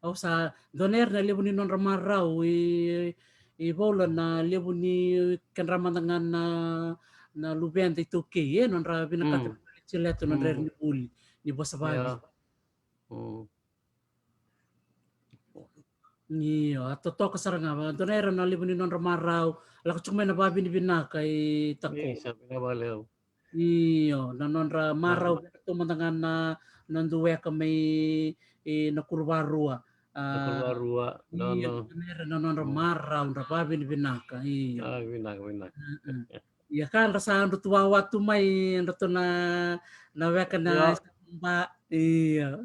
au sa doner na lebu ni non ramarau i bola na lebu ni kan ramandangan na luben te tuke non ra binakata Hmm. cileto non rer Hmm. ni uli ni bosa babi. Ya. Hmm. Iyo, atoto kasaranga doner na lebu ni non ramarau la cuma na babi ni binaka i tako. Isa pinabaliw. Iyo, nanon ra Na maraw to mandangan na nanduwe ka may nakurbarua. nakulwarua. No, Iyo, no. meron nanon ra Hmm. maraw ra babi ni binaka. Iyo. Ah, winak, winak. Iya kan rasa ndo tuwawa tumay ndo to na weka na Ya. ba. Iyo.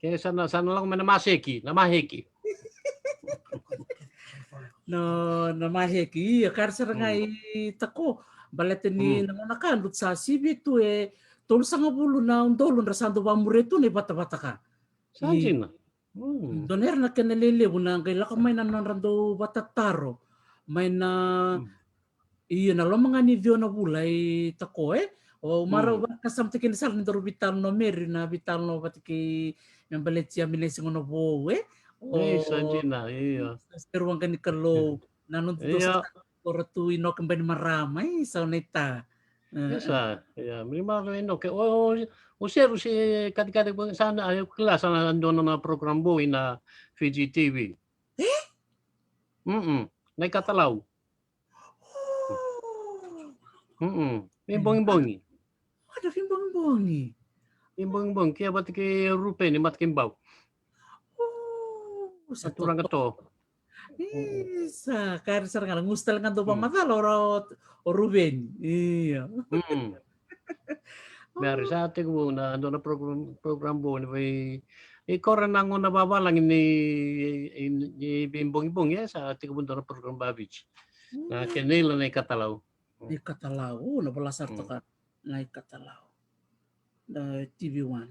Kaya sana lang manamaseki, namaheki. No na maheki iya kan Hmm. sarangai tako balete ni Hmm. nangonakan lut sa sibitu tolu sanga bulu na undolun rasando bamuretu ni bata-bata ka. Saan na? Hmm. Doner na kinalili na kaila ka may nanarando batataro. May na Hmm. iyo na lo mga nivyo na bulay tako O maraw Hmm. ba kasam tikin sal ni doro vital no meri na vital no batiki ng baletsia milesi ngono bo Eh, O saan na? Iya. seruang kan kalau nanon to sa Iya. tu ino kembali maramay sa neta. Esa, ya, minimal no ke o share si kati-kati po sana ayo kelas sana andun na program buhay na Fiji TV. Naikatalaw. Imbong-imbongi. Ada fimbang-bang ni. Imbong-imbong kaya ba't kay Rupe ni Matkimbaw. Sa Aturang ka to. Isa, kaya sa nga ngustal nga do Mm. pamadal o Ruben. Iya. Mayari sa ating mo na andun na program buhay may ikoran na nga nababalang ni Bimbong-imbong ya sa ating mo na program Babich. Na kinila na ikatalaw. Ikatalaw, nabalasar to ka na ikatalaw. TV1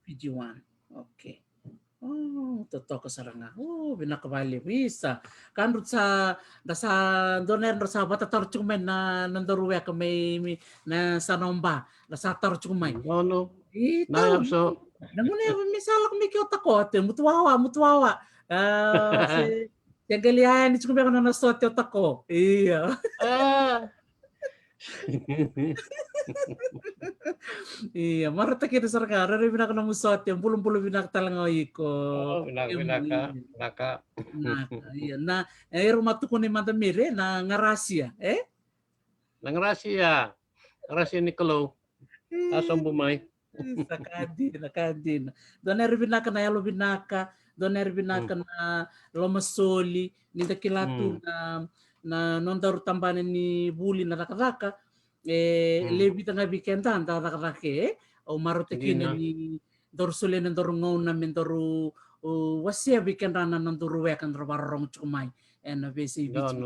PG1. Okay. Totoo ka saranga. Binakabali bisa. Kanrut sa doner sa batatar cuman na nandaruwe ka may na sanomba na sa tar cuman. Ano? Ito. Nayap so. Namuna misalak mi kyo takot, mutwawa. Si yang galian ni cuman na nasot yo tako. Iya. Ah. Iya, marata kita sarga, rari binak na musot yung pulong-pulo binak talang ko. Oo, naka. Na, iya, na, rumah tu kunin mata mire na ngarasya, Nang Russia. Russia ni Kalo. Asam bumay. Sakadin. Doner binaka na yalo binaka, doner binaka na lomasoli, ni dakilatu na nondaru tambanan ni buli na rakaraka, lebi tanga bikenta anta rakarake, o marotekina ni dorsule na dorungaw na mendoru wasya bikenta na nanduru wekan rabarong chumay, na besi bichi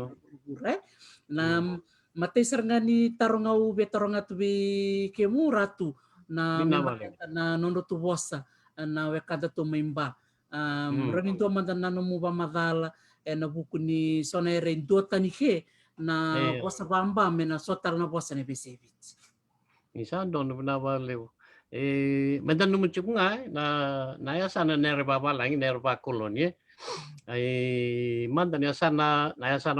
na matay nga ni tarungaw betarungat bi kemuratu na na nono tu bosa na wekada tu memba ranin tu amanda na no muba madala na buku ni sonere dota ni ke na bosa bamba me na sotal na bosa ni besevit isa don na baliw madan mo chuk nga na sana nere baba lang nere ba kolonya ay mandan ya sana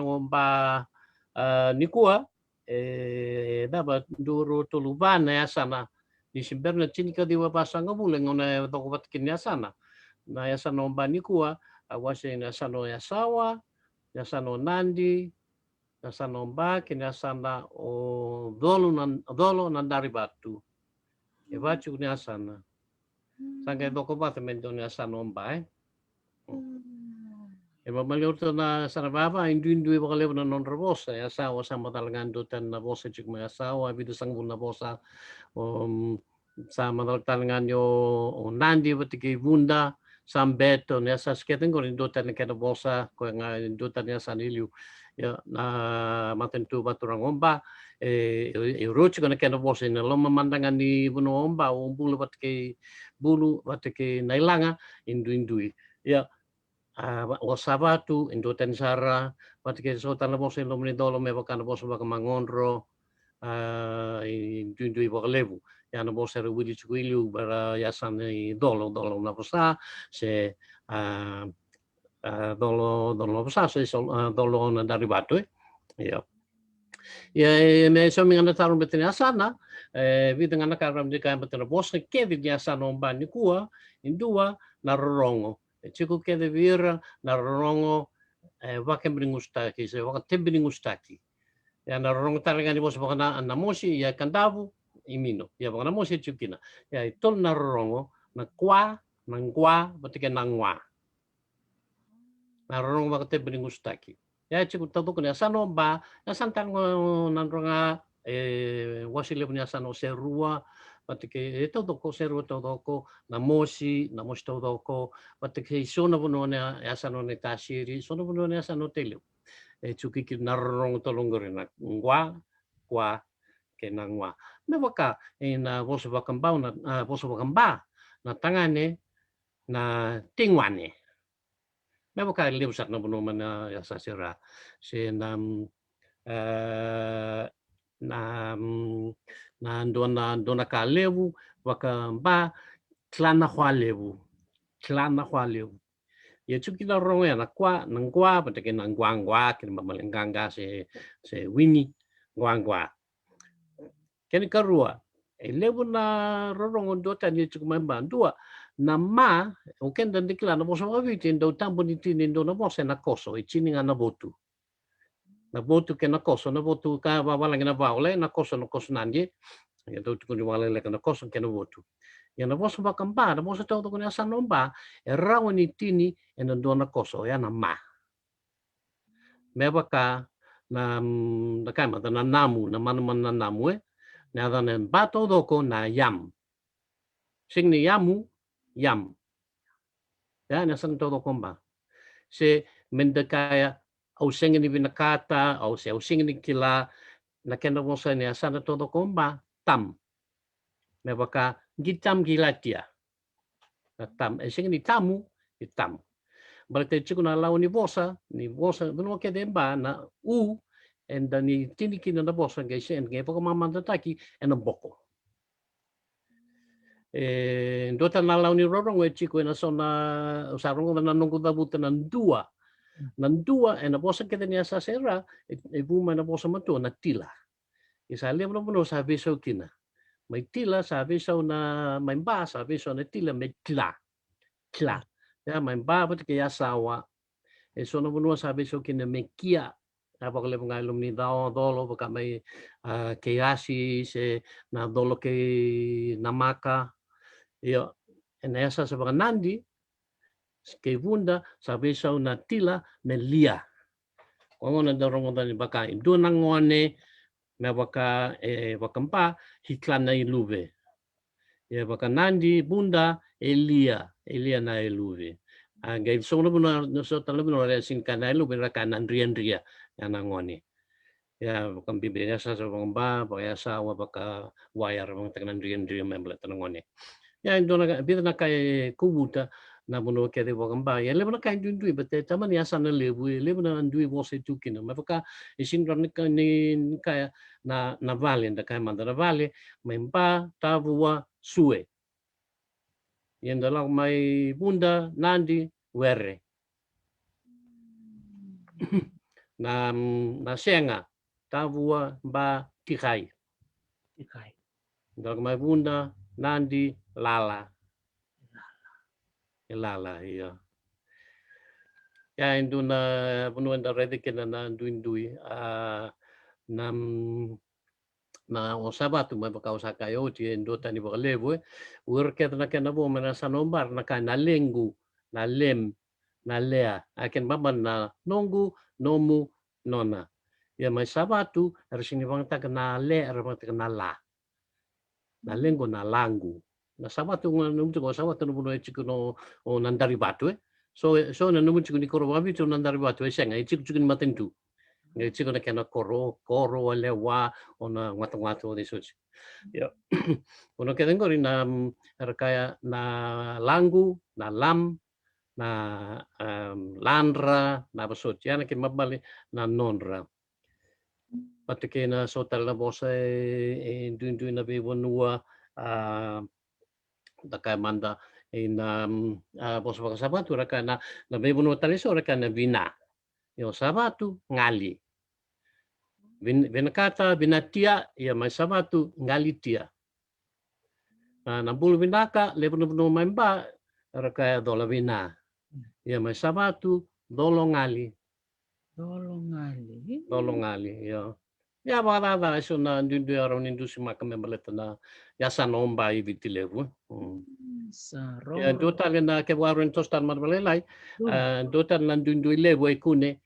ngomba nikua dapat duro tuluban na sana Disember na chinika diwa pasang bulan ngona tokobat kinya sana na yasano banikua awase na sano yasawa yasano nandi yasano ba kinasana o dolo nan dari batu e bacu ni asana sangke tokobat mendo ni asano ba e mamalior na sana baba indu bakale na non robosa yasawa sama talangan dutan na bosa chuk yasawa bidu sangbun na bosa sa talangan yo nandi batiki bunda sambeto nessa sketen con induta ne kena bosa ko nga induta ne saniliu ya na matentu baturang omba roach ko na kena bosa ne lo mamandangan ni buno omba bulu batke nailanga indui ya wasabatu induta sara batke sota na bosa lo mni dolo me bakana bosa baka mangonro indui bakalebu ya na bosa wili chuilu bara yasan ni dolo na bosa se dolo bosa se dolo na dari batu ya me so mi ngana tarum betin asana vi ngana karam di kan betin bosa ke di yasan omba ni kuwa indua na rorongo chiku ke de vira na rorongo wakembringustaki se wakatembringustaki ya na rorongo talaga ni bosa bakana na mosi ya kandavu imino ya bakana mosi chukina ya itol na rorongo na kwa batike nangwa na rorongo wakatembringustaki ya chiku tatu kuna sano ba ya santang na ronga wasile punya sano serua batike todo ko serua todo ko na mosi todo ko batike sona bunone ya sano ne tasiri sona bunone ya sano tele chuki ki narong tolongore na kwa ke nangwa me baka na boso bakamba na tangane na tingwane me baka liusat na buno mana ya sasira se nam na dona ka levu bakamba klana hwalevu ya chuki la rongo ya nangwa batake nangwa kini mamalenganga se wini ngwa keni karua lebu na rorongo dota ni chuki mamba dua na ma ukenda ndikla na boso waviti ndo tambo ni tini ndo na bosa na koso chini nga na botu ke na koso na botu ka wawalangi na waule na koso nange ya ndo tukuni wale na koso ke na botu ya na boso bakamba na boso tau tukuni asanomba rawa ni tini ena dona koso ya na ma mebaka na kama na namu na mana namu na dana bato doko na yam sing ni yam ya na san todo komba se mendakaya au sing ni binakata au sing ni kila na kenda bosa ni asana todo komba tam mebaka gitam gilatia tam sing ni tamu hitam berarti chiku na lau ni bosa no ke demba na and ni tini kina na bosa ngai sen ngai poko mamanda taki and boko dota na lau ni rorong we chiku na sona sarong na nungu da buta nan dua and bosa ke ni asa sera buma na bosa matu na tila isa le no sa beso kina mai tila sa beso na mai ba sa beso na tila me kla ya main baba ke ya sawa so no bunua sabe so kina mekia apa kale ngalum ni dolo baka mai ke asi se na dolo ke namaka yo en esa se baka nandi ke bunda sabe so na tila melia ona dorong ni baka indu nangone me baka bakampa hiklana iluve ya baka nandi bunda elia na eluve ngai sono buna so tala buna sin kana eluve ra kana rian ria yana ngoni ya bukan bibirnya sa bangba ya sa wa baka wayar bang tanan rian membla tanangone ya indona bidana kai kubuta na buno ke de bangba ya lebna kai dundui bete taman ya sana lebna ndui bose tukina mafaka isin ran ni kaya na vale nda kai mandara vale mempa tavua sue yenda lau mai bunda nandi were na senga tavua ba tikai lau mai bunda nandi lala iya ya induna bunu enda redikena na ndui na osabatu mai baka osaka yo ti endota ni bakalevo ur ket na ken bo mena sanombar na kan na lengu na lem na lea aken baban na nongu nomu nona ya mai sabatu resini bang tak na le bang tak na la na lengu na langu na sabatu nung ko sabatu no buno chiku no nandari batu so na nung chiku ni koro babi to nandari batu senga chiku ni matentu ngai chiku na kena koro lewa ona ngatu de suci ya ono ke ngori na kaya na langu na lam na landra na basot yana ke mabali na nonra patike na sotal na bosa dundu na be bonua Taka manda ina poso sabatu raka na bebuno taliso raka na vina. Yo sabatu ngali. Vinakata vinatia ya mai sabatu ngali tia. Na bulu vinaka lebuno maimba raka dola vina. Ya mai sabatu dolo ngali. Dolo ngali ya. Ya bada iso na ndu aron indusi makame maleta na yasa nomba i vitilevu. Ya dotan na ke waron tostan marmalelai. Dotan na ndu levu e kune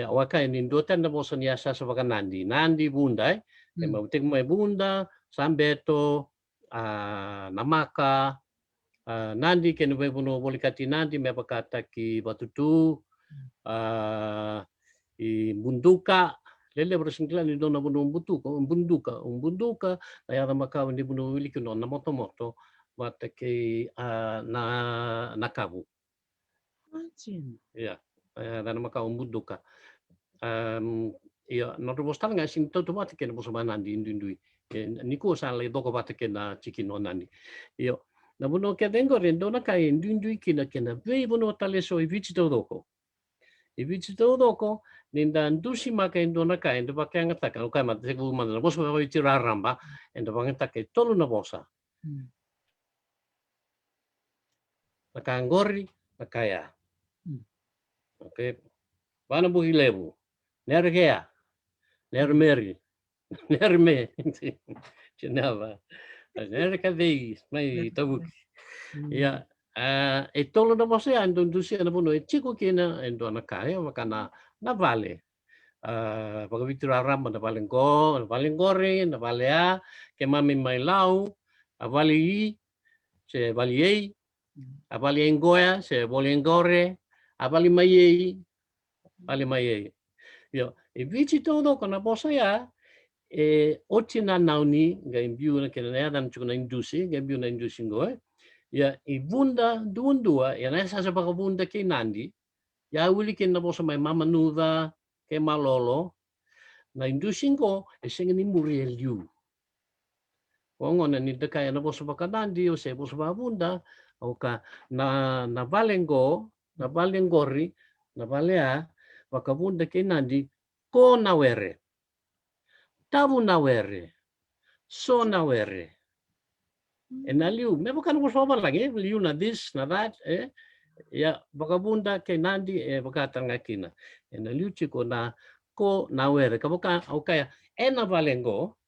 waka ni dotan na bosan yasa sa nandi bunda e mautik mo bunda sambeto namaka nandi ke no bebuno bolikati nandi me bakata ki batutu i bunduka lele bersingkilan ni dona buno bunduka ya maka ni buno wiliki no na moto mata ke na nakabu ya dan maka bunduka ya no bostal nga sing to mata ke no bosman nandi indui niko sale doko bata ke na chikin no nandi yo na buno ke dengo rendo na kai indui kina ve buno taleso i vici doko ninda ndusi maka indona ka endo bakanga taka no kai mata se guma na boso ba iti raramba endo bangata ke tolu na bosa nakangori nakaya oke bana bu hilebu nergea nermeri nerme chenava nerka dei mai tabu ya e tolu na bosa ando ndusi na bono e chico kina endo na kaya makana na vale pagawiti raramba na valen gore na valea ke mami mai lau avali se valiei avali engoya se volengore avali maiei vali maiei yo e vici todo kona bosa ya otina nauni ga imbiu na kena ya dan chukuna indusi ga imbiu na indusi ngoe ya i bunda dua ya na sa bunda ke nandi ya uli ke na bosa mai mama nuda ke malolo na indusi ngo e sengeni muri liu ngona ni deka na bosa bakanandi o se bosa bunda oka na valengori na valea bakabunda ke nandi ko na were tabu na were so na were na liu me bukan bosa lagi liu na this na that ya bakabunda ke nandi bakatan ngakina na liu chiko na ko na were kabuka okay ena valengo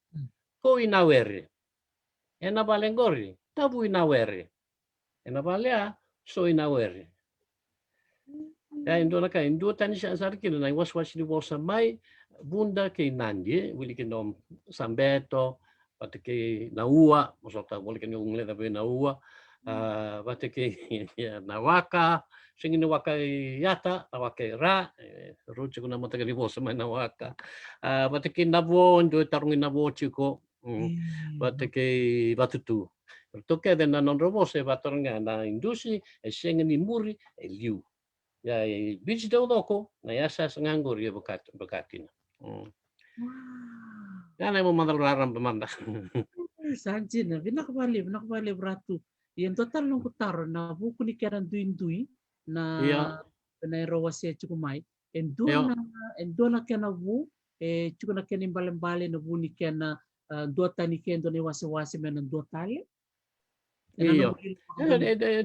ko ina were ena valengori tabu ina were ena valea so ina were ya indona ka indo tani sa sarkin na was ni bosa mai bunda ke nandi wili ke nom sambeto pate ke naua mosota wili ke ngle da naua pate ke na waka singin waka yata waka ra ruchi kuna mata ke bosa mai na waka pate ke nabo ndo tarungin nabo chiko pate ke batutu toke de na non robose batornga na indusi e singin ni muri e liu ya bici doko na yasa nganggur ya bekatina ya na mo mandal raram pemanda Sanjina binakbali beratu yang total nung kutaro na buku ni kaya dui na na rawasya chukumai endona kaya na bu chukuna kaya ni balembale na bu ni kaya na dua tani kaya endona wasi mena dua tali iya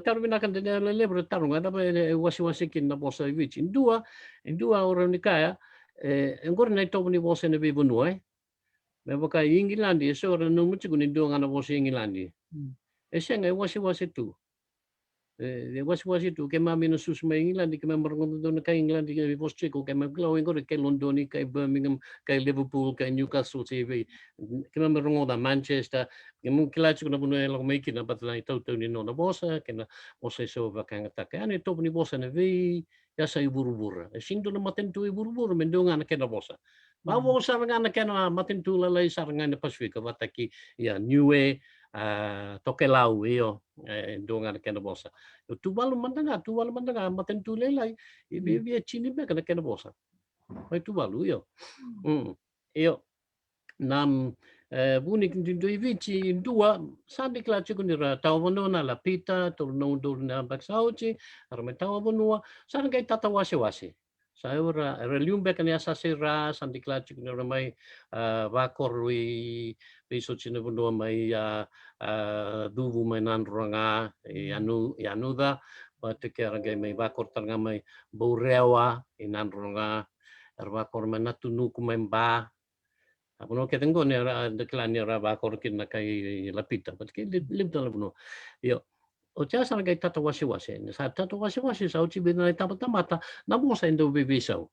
taruh kan lebro taruh ada wasi kin na bosa vici dua orang nikaya engkor na ito ni bosa na bibunuai me baka Ingilandi so orang no mucho ni dua ngana bosa Ingilandi senga wasi tu wasi tu ke mami no sus me Ingilandi ke member ngono ka Ingilandi ke bos chiko ke me glo engkor ke London ke Birmingham ke Liverpool ke Newcastle TV ke member ngono Manchester ke mungkin lah cukup nabuno elok maikin na patla ito ni no na bosa ke na bosa so baka ngata ke ani to ni bosa na vi ya sa iburu-buru sindo na matentu iburu-buru mendongan ke na bosa bawo sarangan ke na matentu lalai sarangan Pasifika bataki ya Niue Tokelau iyo dongan ke na bosa tuvalu mandanga matentu lelai ibi chini be ke na bosa mai tuvalu iyo iyo nam bunik dindui vici dua sandi klaci kunira tawano na lapita tolno na baksauci arme tawano sana kai tata wasi saya relium bekan ya sasira sandi klaci kunira mai bakor wi biso cina buno mai duvu mai nandronga yanuda batike rangai mai bakor tanga mai baurewa inandronga bakor manatunu kumai ba Apuno ke tengo ne declan ne raba korkin na kai lapita but ke lim tala puno yo o cha sana kai tata wasi sa tata wasi sa uchi bin na tapa mata na bosa indo bibisau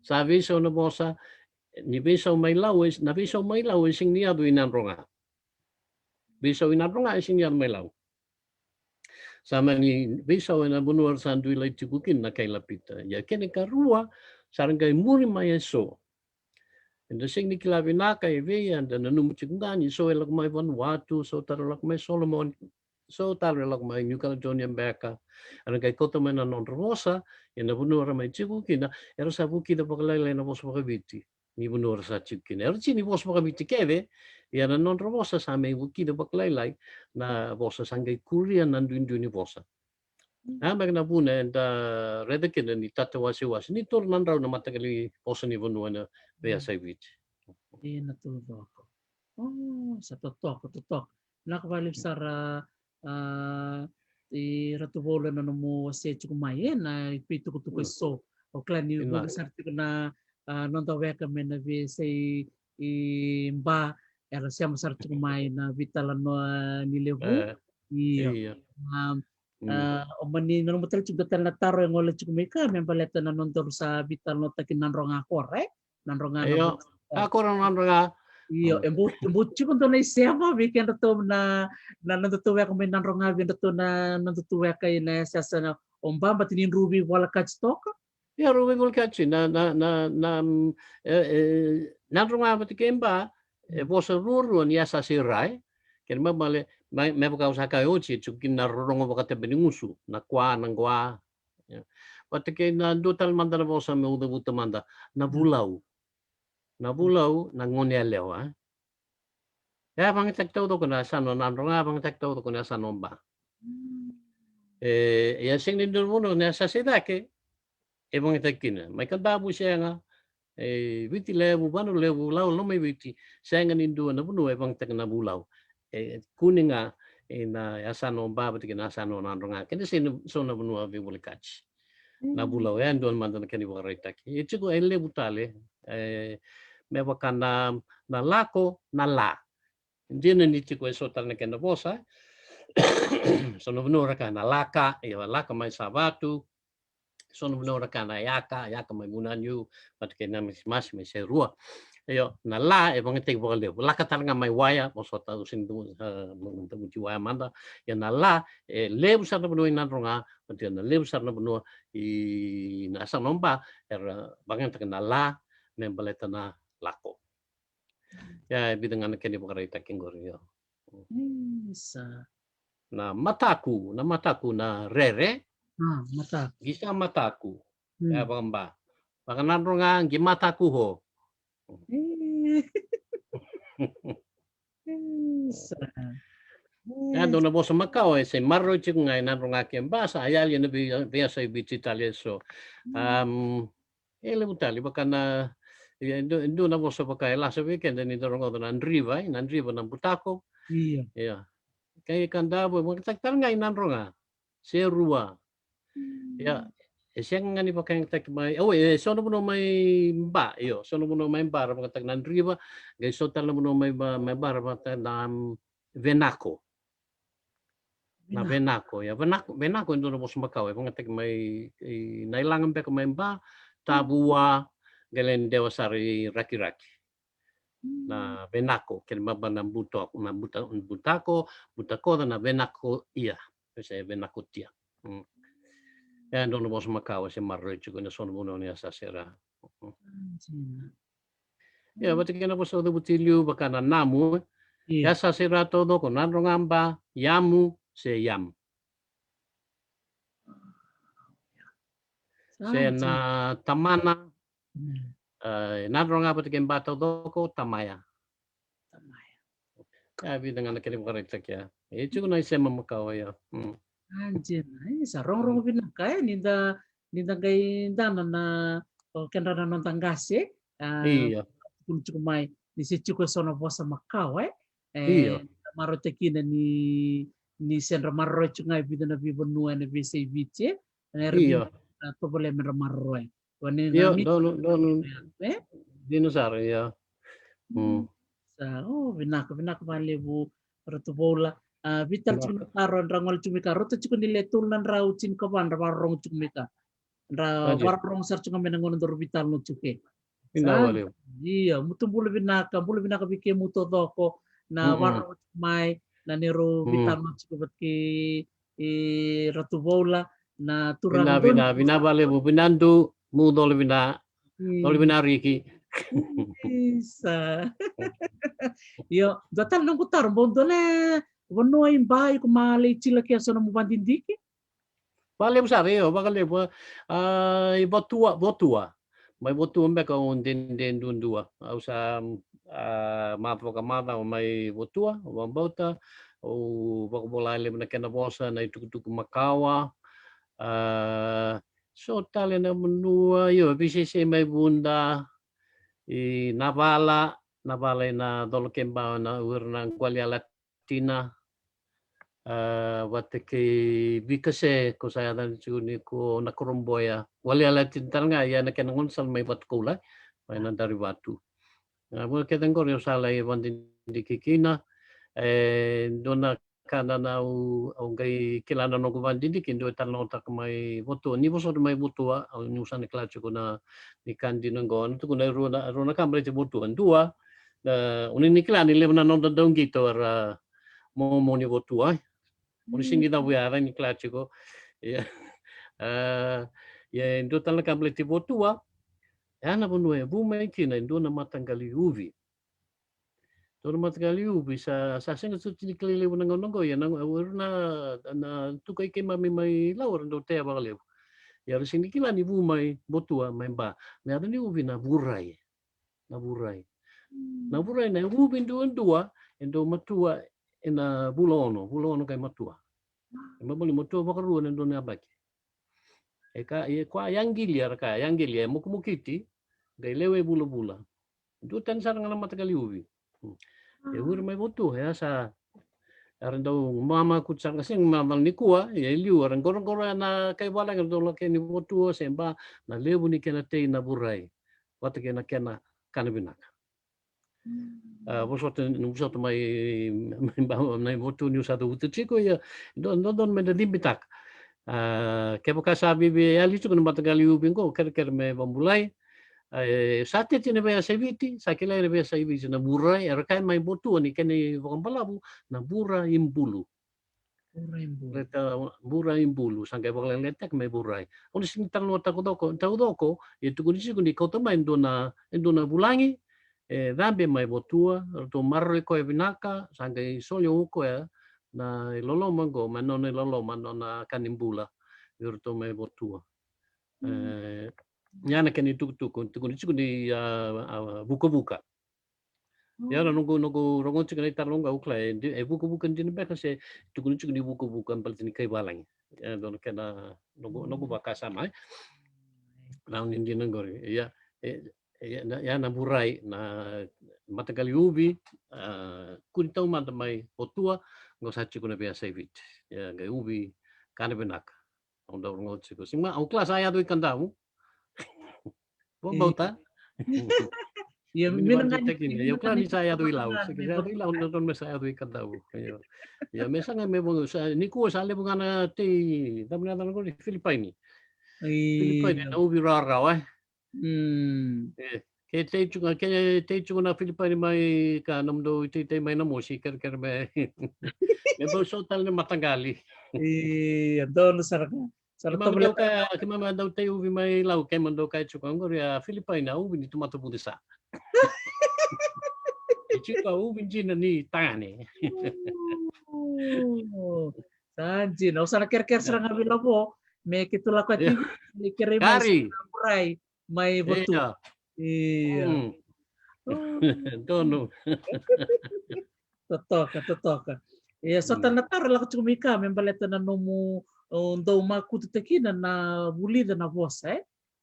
sa viso na bosa ni biso mai lawis na biso mai lawis sing ni adu inan ronga biso inan ronga sing ni mai law sama ni biso na bunur sandu lai tibukin na kai lapita ya kene karua sarangai muri mai so and the sing nikila vinaka ivi and the numu chikungani so elak mai Vanuatu so taralak mai Solomon so taralak mai New Caledonia Beka and kai kota mai na non rosa and the bunura mai chikukina era sabuki da pakalai na bos pakabiti ni bunura sa chikina era chini bos pakabiti keve ya na non rosa sa mai buki da pakalai na bosa sangai kuria nanduin ni bosa magna buna and redekin ni tata wasi ni tor nandraw na matakali bosa ni bunua na Beasavich. Natuto ako. Sa totok. Nakabalip sa ratubolo na mo sa chukumayen na ipito ko tukoy so. O klan yung sarti ko na nontawe kami na sa imba era siya masarti kumain na vitalan no nilevu. Iya. O mani na motel chugatal na taro yung wala chukumika may baleta na nontor sa vital no takin nanrong ako, right? Ayo, ako nandronga. Iyo, embuchi ko doon ay sema weekend to na nandutuwa ko may nanronga to na nandutuwa kay na sa omba batinin ruby wala catch talk. Ya ruby wala catch na nandronga batikemba bosa ruru niya sa siray. Kaya mabale may baka usaka yochi chukin na rongo baka tebeningusu na kwa nangwa. Batike na dutal manda na bosa me udabuta manda na bulaw. Nabulaw nangonya lewa. Ya bang taktaw do kuna sano nandronga bang taktaw do kuna sanomba. Ya sing nindur muno na sa sidake. Bang takina. May kandabu siya nga. Witi lewu bano lewu law no may witi. Siya nga nindu na puno bang tak nabulaw. Kuning nga na ya sanomba batik na sano nandronga. Kaya sin so na puno abi bulikach. Nabulaw yan doon man na kani waritaki. Ito ko lewu tale. Mewakan na lako na la. Hindi na niti ko esotar na kena bosa. So nubunura ka na laka, laka may sabatu. So nubunura ka na yaka may munanyu, pat kena mas may serua. Na la ebang itig bakal laka talaga may waya, bosota usin do muti waya manda. Na la lebu sa na bunuin na ronga, pati na lebu sa na bunuin nasa nomba, bangan tak na la, membaleta na lako. Ya bidangan kini pakarita kinggorio. Na mataku na rere. Mata. Gisa mataku. Ya bamba. Baka nanronga gi mataku ho. Ya doon na bosa Macau say marro chik ngai nanronga kembasa ayal yan biasa ibititalia so. Ele butali baka na Indo na bosa pakai last weekend ni dorong ko nanriba ng butako. Iya. Kay kandabo magtaktal nga inanronga. Serua. Ya. Siyang nga ni pakai tak may sono mo may ba iyo. Sono mo may bar pagtag nanriba. Gay sotal mo may bar pagtag na venako. Na venako ya. Venako indo na bosa Macau. Pagtag may nailangan pa may ba tabua galen dewasari raki-raki. Na venako, kelmaba na butako na venako iya. Kasi venako tia. Ya doon mo sa Macau si marro chuko na sono muno niya sa sera. Ya batik na po sa butilyo baka na namu. Ya sa sera todo ko nanrongamba yamu se yam. Se na tamana. Nanro nga batik yung bata doko tamaya. Abi dengan kirim korek ya. Itu kuna isema makawa ya. Anjir, sa rong binaka ninda kay dana na kendaraan nonton gase Iya, kun mai ni si chuko sono bosa makau iya, maro tekina ni senra marro chungai bidana bibonua na bisi biche erbi iya, to boleh marro wani iya, ngami dono eh dinosaur ya. binaka vale bu ratu bola vital chukun karo rangol chumika roto chukun diletul nan rau chin kaban rong chumika ra Anjir, warong sar chunga menangon dor vital no chuke pindah sa balik. iya mutu bulu binaka bike muto doko na warong mai na niru vital no chuke batki ratu bola na turang don Pindah balik bu pinandu mu dole bina riki. Isa. Yo, total nung kutar bondole wono ay bay kumali chila kaya sa mo bandindiki. Balik besar ya, bakal lebu botua. Mai botua mbeka on den dua. Ausa mata ka mata mai botua, bota o baka bola le na kena bosa na itu makawa. So tali na menua yo bisa mai bunda Navala na dolo kemba na urna kualia latina wateke bikase ko saya dan chuni ko na koromboya walia latin talnga ya na kenangon sal mai bat kula mai na dari batu na mo keteng ko yo sala e bandin dikikina dona kana na au ngai kilana no ko bandin dikindo talno tak mai boto ni boso mai boto au nyusan klacho ko na ni kandi ngon tu ko na rona kamre te boto dua unin nikilani le na no dong gitu mo ni boto Uni singi da buia ni klacho ko ya ya ndo talna kamre te boto ana bono e bu mai kina ndo na matangali uvi Toro matagali bisa sa senga su tini kelele nang nongo ya nang na tukai ke mami mai lawar ndo te bagale ya sini kila ni bu mai botua mai ba me ada ni ubi na burai na ubi dua endo matua ena bulono kai matua ma boli matua bakaru ndo na baki e kwa yang gilia mukiti gai lewe bula ndo tan sarang na matagali ubi ya ur mai botu ya sa arando mama kutsang kasi mama ni kuwa ya liu arang korong na kai wala ng dolo ke ni botu semba na lebu ni kena te na burai wata kena kanabinak busot mai botu ni usado utu chiko ya don me dimbitak ke sabi be ya litu kan matagali ubingo ker me bambulai sate tine bea seviti sakila ene bea seviti na burai arakai mai botu ni kene vakampalabu na bura imbulu bura imbulu sangkai bakal letek mai burai oni sing tarno takudoko itu kunisi kundi kota mai ndona bulangi dambe mai botua to marre ko binaka sangkai solyo uko ya na lolo mango manone lolo manona kanimbula yurto mai botua Nyana keni tuk-tuk di buka-buka. Ya nunggu rongo cikani tarlonga ukla buka-buka din beka se tukuni di buka-buka paltini kai balang. Ya don kena nunggu baka sama. Naun indi nanggori. Ya na burai na matagali ubi kunitau mata mai otua ngosachi kuna biasa evit. Ya ga ubi kana benaka. Onda rongo ciko. Sima ukla saya tu ikan tahu. Bauta. Ya minang ya klan saya tu ilau. Saya tu ilau nonton saya tu ikan tahu. Ya mesang me bongo sa ni ko sale bungana te tamna tan ko Filipina. Filipina na ubi rara wa. Ke te chunga na Filipina mai ka namdo te mai na mosi ker me. Me bo so tal na matangali. Doon saraka. Kima daw tayo ubi may lau kay mando kay chukang ya Filipina ubi ni tumato budisa. Chika ubi jina ni tangane. Sanjin, usah ker serang ambil apa? Me kitu lakuati ni kere mai mai botu. Iya. Dono. totoka. Ya so Hmm. tanataro la kuchumika membaleta na nomu ndo makutu tekina na bulida na vosa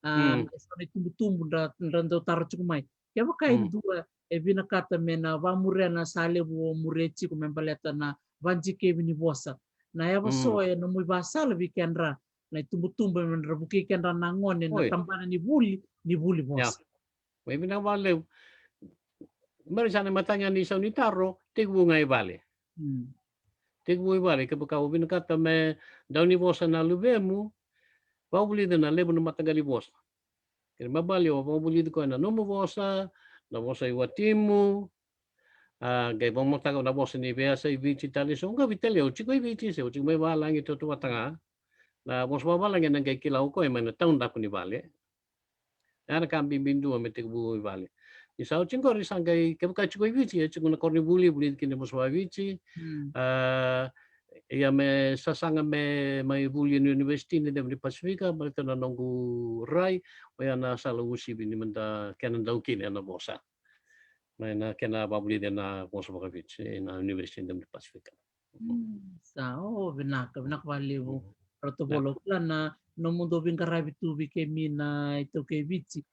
Hmm. so ni tumbu ndo taro chukumai. Ya baka Hmm. indua vina kata mena va murea na sale bo mureci ko membaleta na vanjike vini vosa. Na ya so Hmm. no mu basal vikendra na tumbu mendra buki kendra na ngone na Oi, tambana ni buli ya. vosa. May binawale. Mari sana matanya ni sa unitaro, tigbu nga ibali. Hmm. Tigbu ibali, kapag binakata me daw ni bosa na lubemu, paulido na lebo na matagali bosa. Kaya mabali o, paulido ko na nomo bosa, na bosa iwatimu, gay bang matagal na bosa ni Bea sa ibici tali. So, nga vitali, o chiko ibici sa, o chiko may balang ito tuwatanga, na bosa babalang yan ang gay kilaw ko, may nataon na ko ni bali. Ana kambing bindu ame tigbu ibali. Isa o chingko risangay kapag chiko ibici, chiko na korni buli kini bosa ibici, ia me sasanga mai buli ni university ni dem di Pasifika balita na nongu rai o ia na sala usi bini menda kena dau kini na bosa mai na kena babuli de na bosa bakavich na university dem di Pasifika. Sao binaka valivu Ya. protokolo na no mundo vinkaravi tu kemi na ito ke vici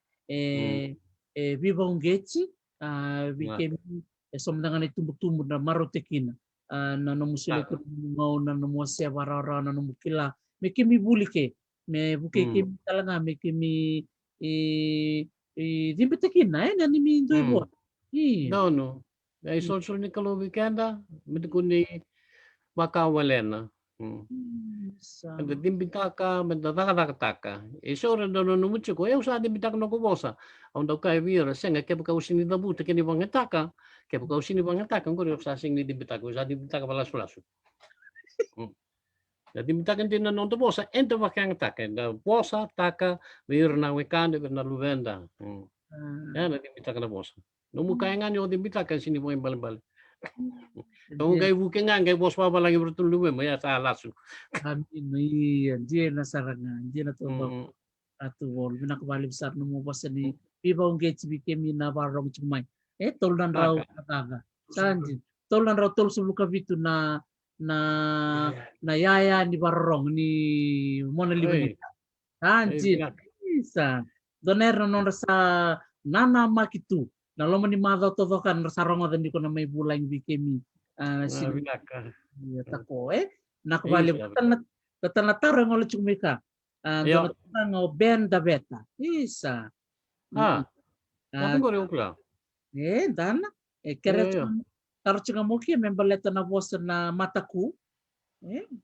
viva ungeci Na. vikemi somdangan tumbu na marotekina na no musile ko ngau na no mosia varara na no mukila me kemi bulike me buke kemi talaga me kemi dimbetekina na ni mi do ibo No, no. Ai social ni kalau weekenda medikuni makawalena. Ada dimbitaka, mendataka. Isora dono no mucho ko eu sa dimbitaka no kobosa. Onda kai vira senga ke buka usini da buta ke ni bangetaka. Ke buka usini bangetaka ko rio sa sing ni dimbitaka, sa dimbitaka balas. Da dimbitaka din no to bosa ento bakangetaka. Da bosa taka vira na wekande na luvenda. Ya na dimbitaka na bosa. No muka nga ni dimbitaka sini mo bal. Kung kay buking nga kay boss pa lagi bertulu mo ya sa lasu. Amin, iya, dia na sarangan, dia na todo Mm. atu wol, bina kembali besar nemu bos ni, piba ungge cibi na barong cumai, tol dan rau Taka. kataga, sanji, tol dan rau tol sebelum kavitu na na yaya ni barong ni mona Oi, libani, sanji, binak. bisa, doner non rasa nana makitu, na lo mani madau todo kan rasa rongo dan dikona mai bulang bikemi, sini, Binak. ya tako na kembali Isa. Tatanatara ngolo chumika. Yo. Donatara ngo ben da beta. Isa. Natin ko rin ukla. Dana. Kere Yo. taro chunga moki membaleta na vosa na mataku.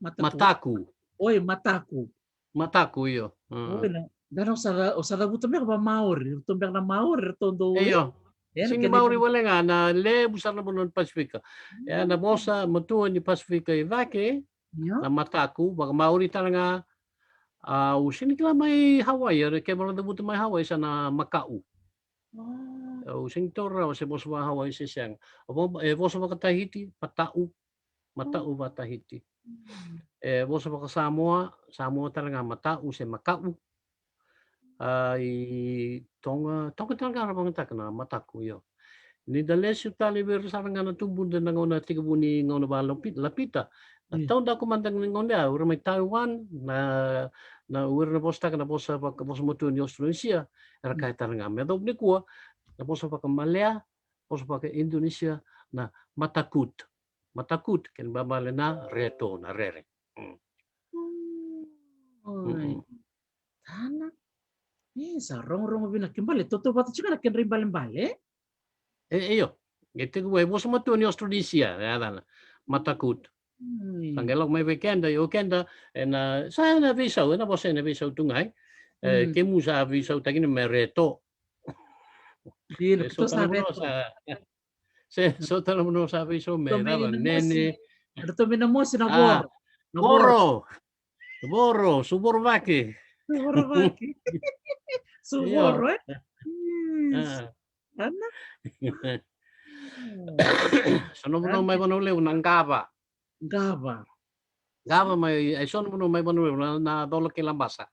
Mataku. Mataku. Oi, mataku. Mataku yo. Oi na. Dana usara buta me ba maori. Tumbang na maori tondo. Iyo. Sing Kani mauri wala nga na le busar na bunon Pasifika. Ya na bosa matuan ni Pasifika ivake na mataku baka mauri talaga usini kila may Hawaii kaya mo na buto may Hawaii sa na Macau. Using tora se bosa ba Hawaii si siyang. Opo bosa ba ka Tahiti Patau. Matau ba Tahiti. Bosa ba ka Samoa talaga matau se Macau. Tonga talaga bang takna mataku yo. Ni dalesyo tali ver sarang nga natumbun din nga na tigabuni nga na ba lapita. At taon da kumandang nga na ura may Taiwan na ura na posta ka na posa pa posa mo ni Australia. Era kahit nga medob ni kuwa na posa pa ka Malaya, posa pa ka Indonesia na matakut. Matakut ken babale na reto na rere. Tana. Sa rong bina kimbali. Toto bata chika na kenri bale. Iyo. Gitu gue posa mo ni Australia. Ya matakut. Tanggalog may weekend na sa na visaw na boss na visaw tungay kemu sa visaw tagin mereto Dilo so kito sa tanong mo reto. so tanong mo sa visaw me daban nene Ito minamo sinabor. Boro suborbaki Suborbaki. Subor Ano? Sono mo may panulew ng Gaba Gaba may sono mo may panulew na dolok kilang basa.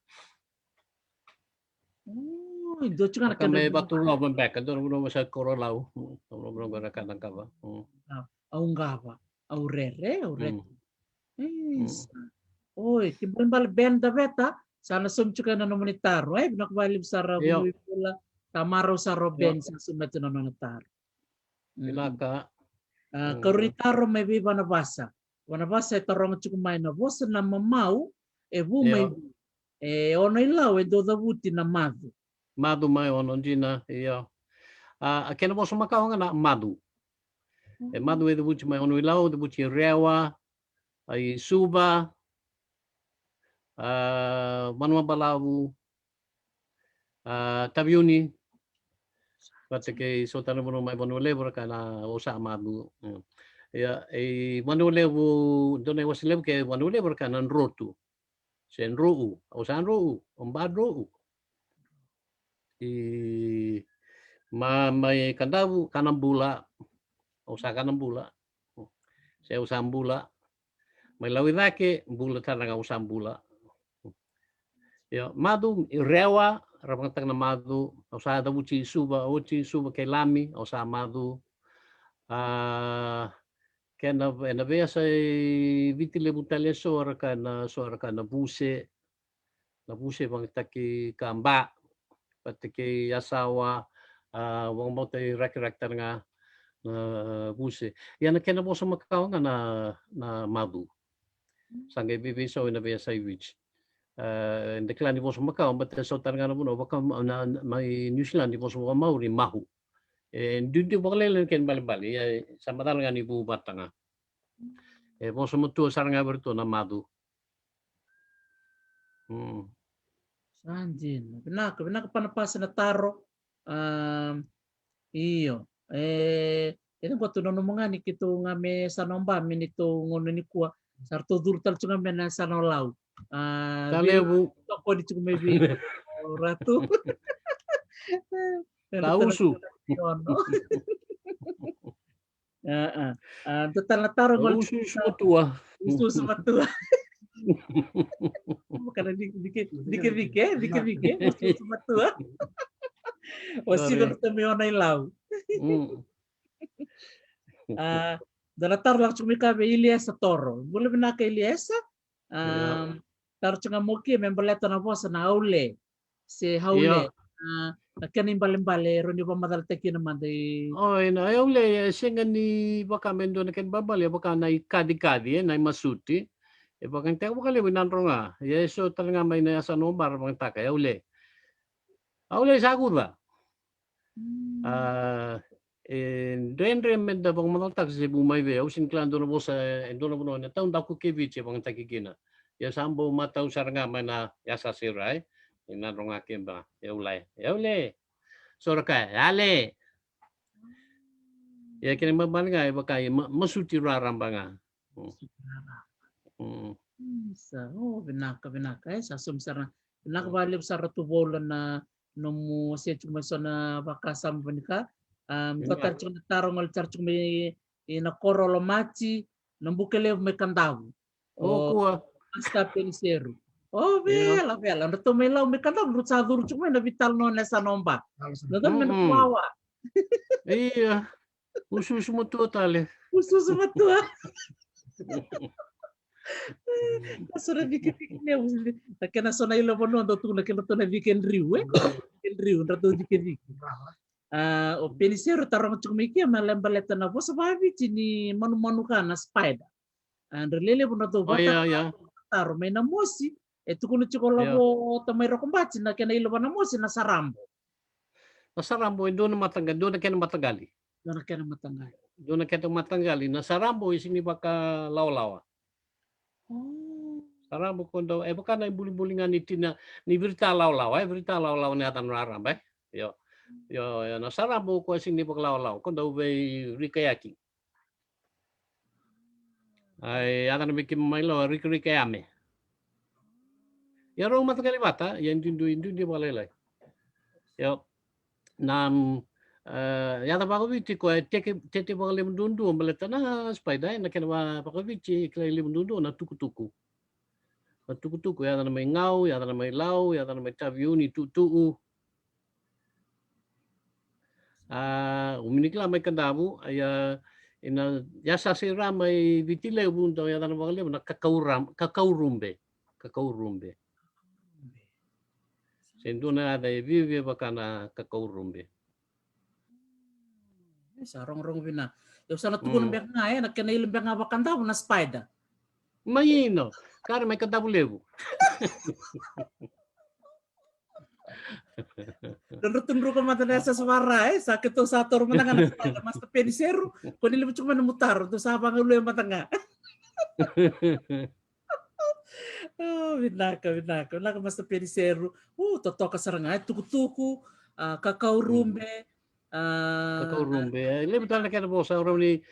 Ito chunga na May batulaw man back doon mo sa Corolao. Ano mo na ka ba? aungava, aurere, aurete. Mm. Oi, kimbal benda beta, sana sumchuka na nomonitaro, binakbali sara Iyo, gumipula, tamaro saro iyo, ben sa sumet na nonotaro. pinaka. Karitaro may biba na basa. Wanabasa tarong chukumay na bosa na mamau, bu may Iyo, ono ilaw, do dabuti na madu. madu mai ono jina, iyo. Kena mo sumakao nga na madu. Madu e debuti mai ono ilau, debuti rewa, ai suba, manua balawu, tabiuni, pati kay so tanong mo mai manu levo ka na usa madu. Ya, manu levo, doon ay wasilev kay manu levo ka ng rotu. Sen ruu, usan ruu, umbad ruu. May kandaw kanang bula, usa kanang bula. Saya usang bula. May lawidake, bula talaga usang bula. Ya, madu rewa, rabang tag na madu, usa da uchi suba kay lami, usa madu. Kena vea sa vitile butale suara kana buse. Na buse bang taki kamba, pati kay asawa, wang mo tayo rek-rektar nga buse. Yan kena mo sa makakaw nga na madu. Sangay bibiso na vea sa which. Hindi kailan di po sa Macau, but sa taranga na po, baka may New Zealand, di po sa Maori, mahu. Hindi po kalailan ken bali-bali, sa matal nga ni po bata nga. Po sa mutu, sarang nga berito na madu. Sanjin, pinaka panapasa na taro. Iyo. Ito ko tunon mo nga ni kito nga me sanomba mi nito ngono ni kuwa sarto durtal tsunga me na sanolaw. Kalebu. Ako di tsunga me bi ratu. Tausu. Total na taro ngol Usu sumatua. usu sumatua. Karena dikit usu sumatua. Wasigo na tumiyo na ilaw. Dalatar lang sumikabe Iliesa Toro. Boleh benar ke Iliesa? Tar cunga moki membeleto na bosa na haule. Si haule. Nakanin balimbali ron yung pamadal teki naman day. Na haule singa ni baka mendo na ken babali baka na kadi-kadi na masuti. Baka teko baka lewi nanro nga. Yeso talaga may nasa nombar bang taka haule. Haule saguda. Dendre medda bang manaltak sa bumay ve usin klan do na sa do na taon dako keviche bang takikina ya sambo mataw saranga mana yasa siray inarong akin ba yaulay soraka ale ya kini mabalga baka masuti raram banga Sa binaka sa sumsara binaka balib sa ratubolan na nomu siya chumaso na bakasam banika total chung tarong charchung may inakorolo machi nambukele may kandaw kuha hasta pensero vela no tomelaw may kandaw rutsa durchung may nabital no nasa nomba nadan may nakuwawa iya usus mo totale usus mo to Sora dikit-dikit ne takena sona ilo bono do tu nakelo to na weekend riu rato dikit-dikit o penisero tarong chumiki malembaleta na bosa babi chini manu kana spider and relele bono to bota taro may namosi etu kuno chikola bo tamay rokombachi na kena ilo bono namosi na sarambo doon na matanggal doon na kena matagali doon na kena matanggali na sarambo isini baka lawlawa sarambo kondo baka na buling-bulingan ni berita lawlaw ni atan raram yo na sarambo ko sini baka lawlaw kondo bay rikayaki ay atan bikin mailo rikayame yaro matagali bata yan dindu di malalay yo nam yata pakovici ko tete bakal mundu meleta na spider na kena pakovici klay mundu na tuku-tuku yata na may ngau yata na may law yata na may taviuni tutu uminikla may kandamu ay ina yasa si rama i vitile bunto ya tanah bakal na kakaurumbe. Senduna ada i vive bakana kakaurumbe. Sarong-rong vina. Yung sana tukun mbek nga nakena ilim mbek nga bakanta na spider. Mayino, cara may katabulevo. Tunro ko mata nasa suara sakit to sa tor mana nga spider mas penisero kun ilim cuma namutar to sa pangulo yung mata nga. Oh, vinaka mas penisero. Totoka saranga tuku-tuku, kakaurumbe. Kakaurumbe. Ile betul na kaya bosa orang ni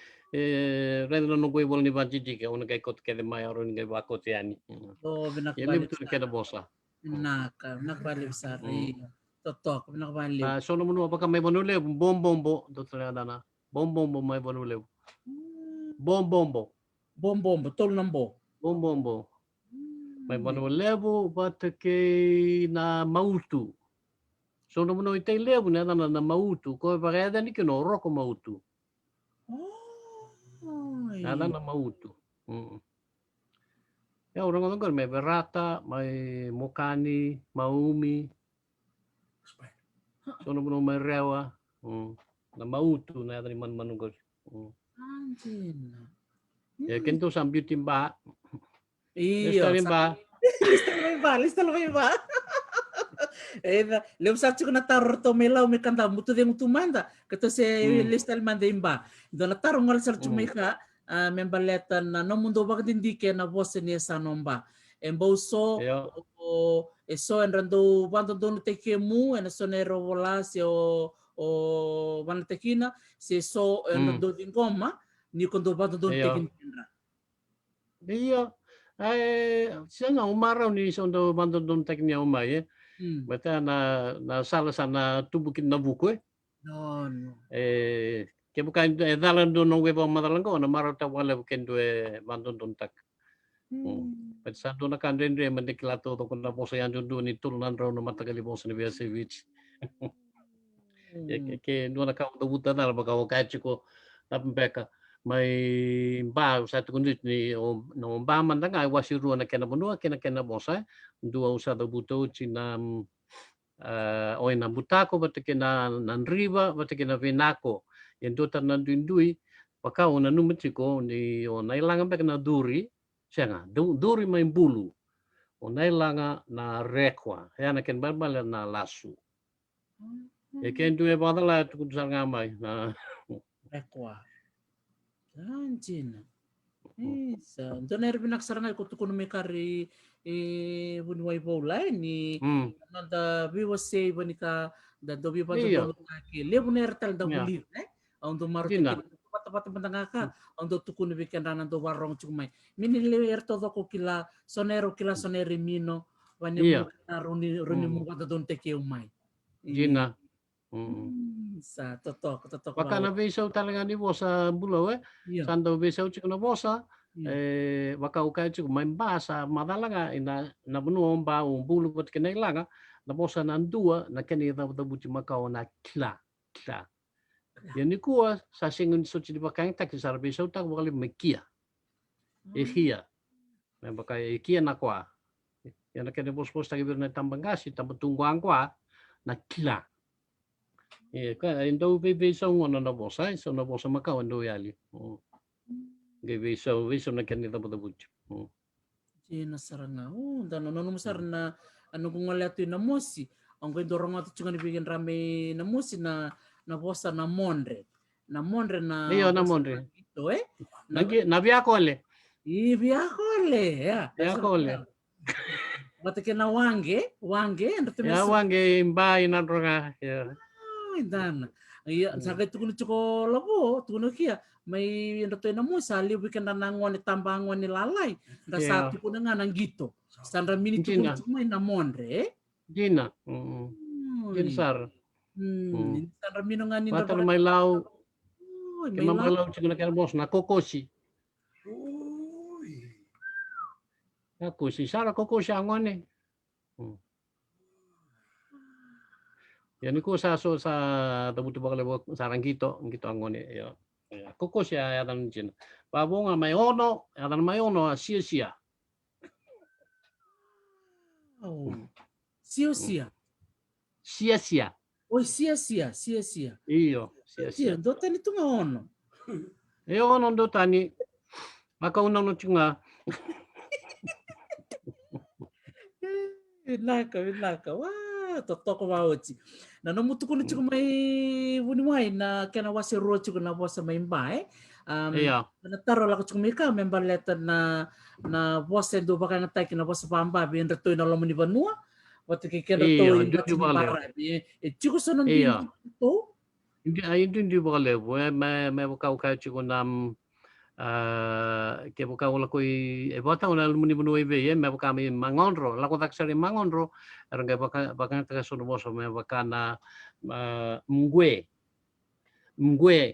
rendo no kuy bol ni banjiji ka una kay kot kay may orang ni bakot yani. Oh, Ile betul kaya bosa. Vinakbali sari. Totok, vinakbali. So naman apakah may banule bom betul na dana. Bom may banule. Bom Betul nambo. Bom. May banulebo batake na mautu. So naman itay levo na mautu. Ko pareda ni kino roko mautu. Nada na mautu. Ya orang may berata, may mukani, maumi. So naman may rewa. Na mautu na yata ni manunggol. Ya kento sa beauty ba? Iyo. Lista lo ba? Leo sa ko na taro to melaw mi kanta mutu de mutu manda. Kato se lista manda imba. Do na taro ngal sa chumika membaleta na no mundo ba dindike na voce ni sa nomba. Embo so so enrando bando do te kemu en sonero volasi o vanatekina se so enrando dingoma ni kondo bando do te kinra. Iya. Siya nga umaraw ni isang daw bandon doon tekniya umay Bata na sala sana tubukin na buku No. Kaya bukan dalan doon ng webang madalang ko na maraw tawala bukan doon bandon doon tak. But sa doon na kandin rin mandikilato to kung na po sa yan doon itulunan raw na matagalibong sa Nibiyasevich. Kaya doon na kautabutan na baka wakay ko tapimpeka. May ba sa tukundit ni no ba man nga wasiru na kenabuno kena bosa dua usada buto cinam oi na butako batekena nanriba batekena venako yang dota nandui paka una numetiko ni ona ilanga bekna duri senga duri main bulu ona ilanga na rekwa yana ken barbala na lasu ya ken due badala tukudusar ngamai na rekwa Anjina. Isa. Doon na rin nagsarangay ko tukun may kari bunway bola ni nanda biwa say banika da dobi pa do kaki lebu na ertal da bulir do maruti pata ka do tukun bikan ranan do warong chumay minile erto do ko kila sonero mino wani mo na runi mo kada don teke umay. Gina. Sa totok. Baka na besaw talaga ni bosa bulo Sando besaw chiko na bosa baka ukay chiko may basa madalaga ina nabuno ba bulo pat kinailaga na bosa na dua na kanina da buti makao na kla. Yan ni kuwa sa singun so chidi bakang tak sa besaw tak bakali mekia. Ehia. May baka ikia na kwa. Yan na kanina bos tak ibir na tambangasi tambatungguang kwa na kla. Indo bebesaw ngono na bosa so na bosa makao ndo yali. Bebesaw na kanina da buti. Jina saranga. Dan no masar na ano kung wala to na mosi. Ang kwento rongo to chunga nibigyan rame na mosi na bosa na Monre. Na Monre na Iyo na Monre. Ito Na Viacole. Viacole. Viacole. Batake na wange. Ya wange imbai na droga. Dan. Sakay tukun chuko labo, tukun kia. May nato na mo sa liwi ka na nangon ni tambangon ni lalay. Nasa ko na nga nang gito. Sandra mini tukun may na Monre. Gina. Ginsar. Sandra mino nga ni Bata may law. May law chiko na bos na kokoshi. Kokoshi sara kokoshi angon eh. Yan ko sa tabuto ba kala sarang gito angon eh. kokosia yadan jin. Babonga mai ono, yadan mai ono sia-sia. Oh. Sia-sia. Sia-sia. Oi, sia-sia. Iyo, Sia, sia-sia. dota ni tunga ono. E ono ndo tani. Maka una no tunga. Vinaka. Wah, totoko mauti. Na no mutu kuno chuku mai vuni mai na kena wase ro chuku na bosa mai mbai. Iya. Na taro la chuku mika member letter na bosa do baka na taki na bosa pamba bi enda to na lomo ni vanua. Watu ke kena to Iyo, i ndu watu ni bale. para. E chuku sono ndi Iya. to. Ndu bale. Me kau chiku nam ke buka wala koi e bota una lumuni bunu ebe me buka mi mangonro la ko taksari mangonro erga baka ta sono boso me baka na mgwe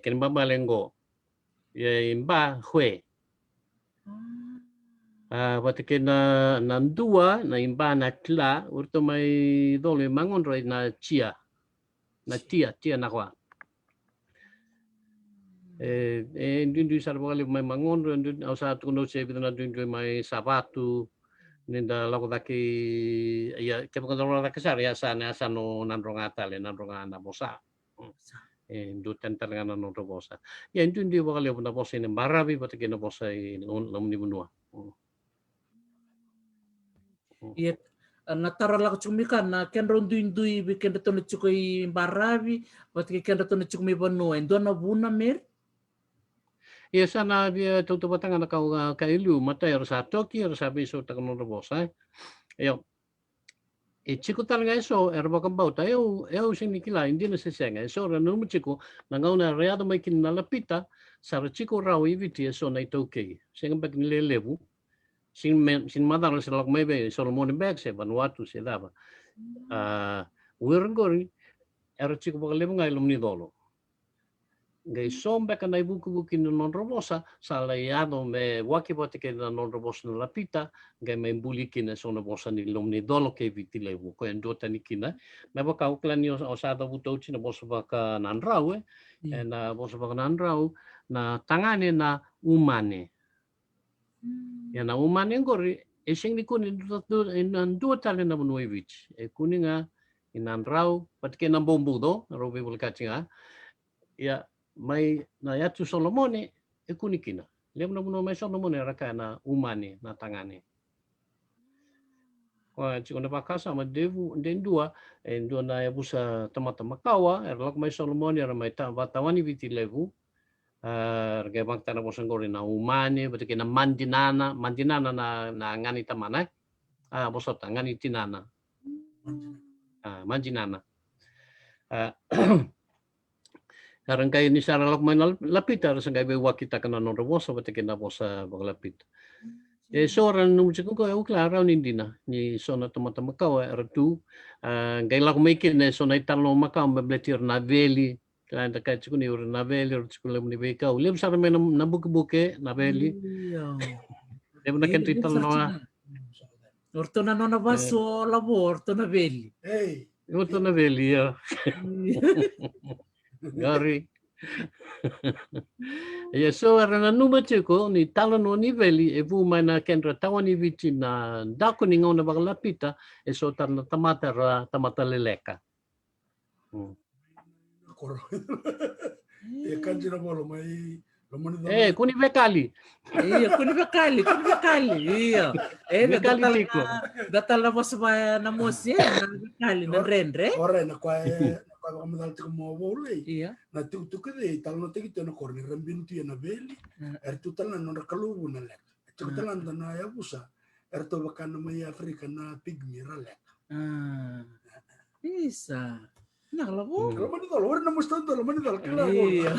ken baba lengo ye imba hwe bata ke na ndua na imba na tla urto mai dole mangonro na tia na kwa Ndu sarvali mai mangonro ndu au sa tuno se bidana ndu mai sabatu ninda lako daki ya ke bukan orang daki sar ya sana no nandronga tale nandronga na bosa ndu tentar ngana no bosa ya ndu bakal ya bunda bosa ni barabi batake na bosa ni lamni bunua Iya, na tara la chumika na kenro ndui bikin to no chukoi barabi batake kenro to no chukumi banu endo na buna mer. Ia sana dia tu batanga na kau kailu mata ya sa toki ya sa biso ta no bosa yo e chico talga eso erba kan bauta eu sini kila indina se senga eso ra no chico na ngauna reado mai kin na lapita sa chico rau iviti eso na itoke senga bak ni levu sin madar se lok mai be Solomon back se Vanuatu se dava wirngori era chico bak levu ngai lumni dolo ngai sombe kana ibuku no non robosa sala iado me waki bote ke na non robosa na lapita ngai me mbuli kina sono bosa ni lomni dolo ke vitile bu ko endo tani kina me boka uklani o sada buto china bosa baka nanrau na bosa baka nanrau na tangane na umane ya na umane ngori esing ni kuni ndo tale na bunoi vich e kuninga inanrau patke na bombu do robe bulkatinga ya mai na yatu Solomone e kunikina lem na mai Solomone raka na umane na tangane wa chikona bakasa ma devu dendua endo na ya busa tamata makawa erlak mai Solomone era mai watawani viti levu erga bang tana bosan gori na umane betike na mandinana na ngani tamana bosota ngani tinana mandinana Karangkai ni sara lok main lapita sangkai be wakita kana non robosa betike na bosa baglapit. Soran nung chiku ko uklara nindina ni sona tomata makau ertu ngai lak maikin ne sona italo makau bebletir na veli kan ta chiku ni ur na veli ur chiku lem ni beka ulem sara men na buke na veli. Lem na kan italo na. Orto na nona baso labo orto na veli. Orto na veli ya. Gari. Ya so era na numa chiko ni talon o niveli e vu mai na kendra tawani viti na dako ni ngona baglapita e so tar na tamata leleka. E kanjira bolo mai kuni bekali. Iya, kuni bekali. Iya. Bekali tiko. Datal na bosa ba na mosia na bekali na rendre. Ora na kwa kamadal tiko mo bole Iya. na tu kede tal no tiki no korni rambin tu na beli tu tal na rakalu na lek tu tal na ya busa tu bakan mai Afrika na pigmi ralek Bisa nah labo kalau mana dal ora na mustando lo mana dal kala iya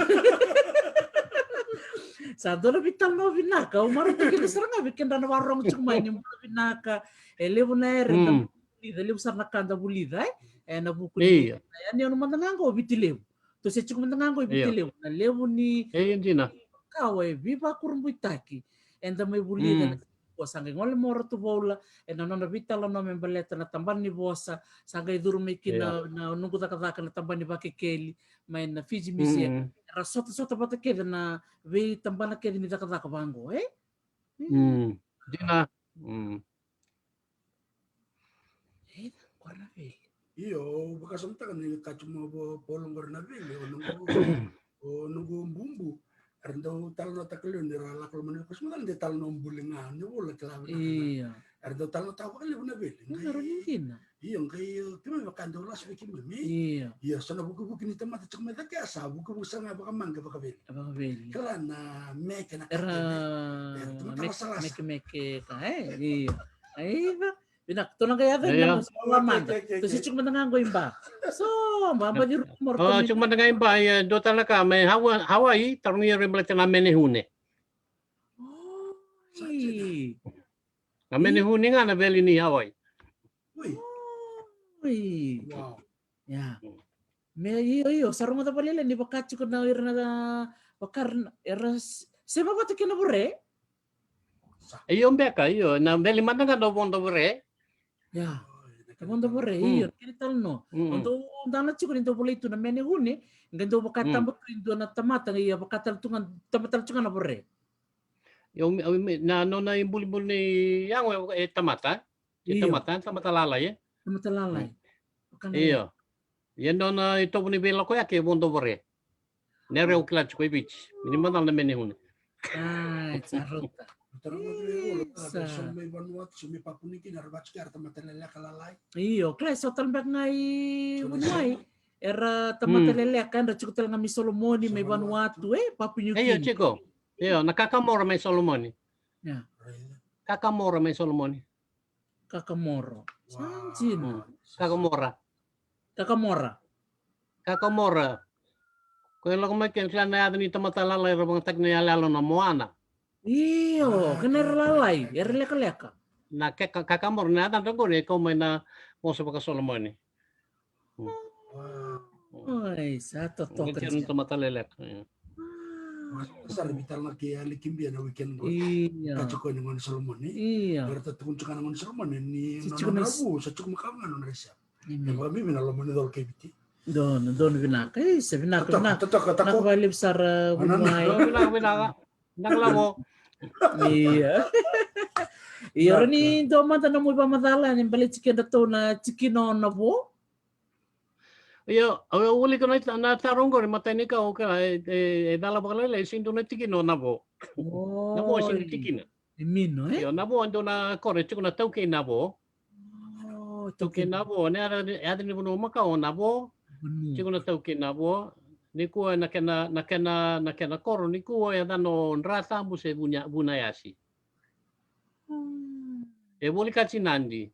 Sado na vital no vinaka umaro tu kile seranga bikin na warong cuma ni mo vinaka elevo na ere levo sarna kanda bulida na buku ni ani ono mandangango bitilevo to se chiku mandangango bitilevo na levo ni Ndina kawe viva kurumbuitaki enda mai bulida ko sangai ngole moro tu bola na nona vitala no membaleta na tambani bosa sangai duru mikina na nungu taka na tambani bakekeli mai na Fiji Museum era sota bata keda na vei tambana keda ni taka bango Dina. Corna veli. Iyo, bekas kan ni kacuma polong corna veli o nunggu bumbu. Erdo tal no takelun di rala kalau mana pas makan di tal no bulingan ni bola kelabu. Iya. Erdo tal no tahu kali buna veli. Ngaruh mungkin. Iya, kayak kami makan dolas bikin bumi. Iya. Iya, sana buku-buku ni tempat cek mata kiasa, buku-buku sana baka mangga baka veli. Baka veli. Kelana meke na Era meke iya. Aiba. Binak to na kaya na manga. To si cuma dengan go imba. So, mbamba di rumor to. Oh, cuma dengan imba ya do talaka may Hawaii tarong yere balata na menehune. Oh. Na menehune nga na veli ni Hawaii. Wow. Ya. Me iyo sarunga ta palele ni bakachi ko na irna bakar era sema bata kina bure. Iyo mbeka iyo na veli mana nga do bondo bure. Ya. Bondo bure iyo kini talno. Ondo dana chiko ni to bole itu na menehune ngendo bakata mbatu indo na tamata iya bakata tungan tamata tungan na bure. Yo na no na imbul ni yang tamata. Tamata lalay. Tamata lalay. Iyo. Yan no na ito ni bela ko yake bondo bore. Nere o klats ko ibich. Minimal na menehune. Ay, sarota. Iyo, kles hotel bag ngai bunai. Era tamata lele kan ra cukutel ngami Solomoni mai Vanuatu Papua New Guinea. Iyo chiko. Iyo nakakamora mai Solomoni. Ya. Kakamora mai Solomoni. Kakamoro. Sanjin. Kakamora. Ko lo kuma ken klana ya ni tamata lalay ro bang takna ya lalo na Moana. Iyo, kena lalay, leka. Na kakamor na dan ko ni ko may na mo sa Solomoni. Ay, sa totoo ka. Ngiti tamata lelek. Besar bitar lagi likimbia na weekend. Iya. Kacuk ko ngon Solomoni. Iya. Berarti tukun cukan ngon Solomoni ni non rabu, sa cuk makamna non resya. Ba mi minalomoni dol kebiti. Don binaka. Sa binaka. Tatak. Nakabalib sa bunay. Binaka. Naklamo. Iya. Iya ni do mata na mo ba madala ni balik chicken dato na chicken na bo. Iyo, uli ko na tarong ko matay ni ka okay dala ba kala sindo na chicken na bo. Na bo sin chicken. Mino Iyo na bo ando na kore chiko na tauke na bo. Tauke na bo ne ada ni bono makao na bo. Chiko na tauke na bo. Ni ko na kena koro ni ko ya dano rata bu se bunayasi. E boli nandi.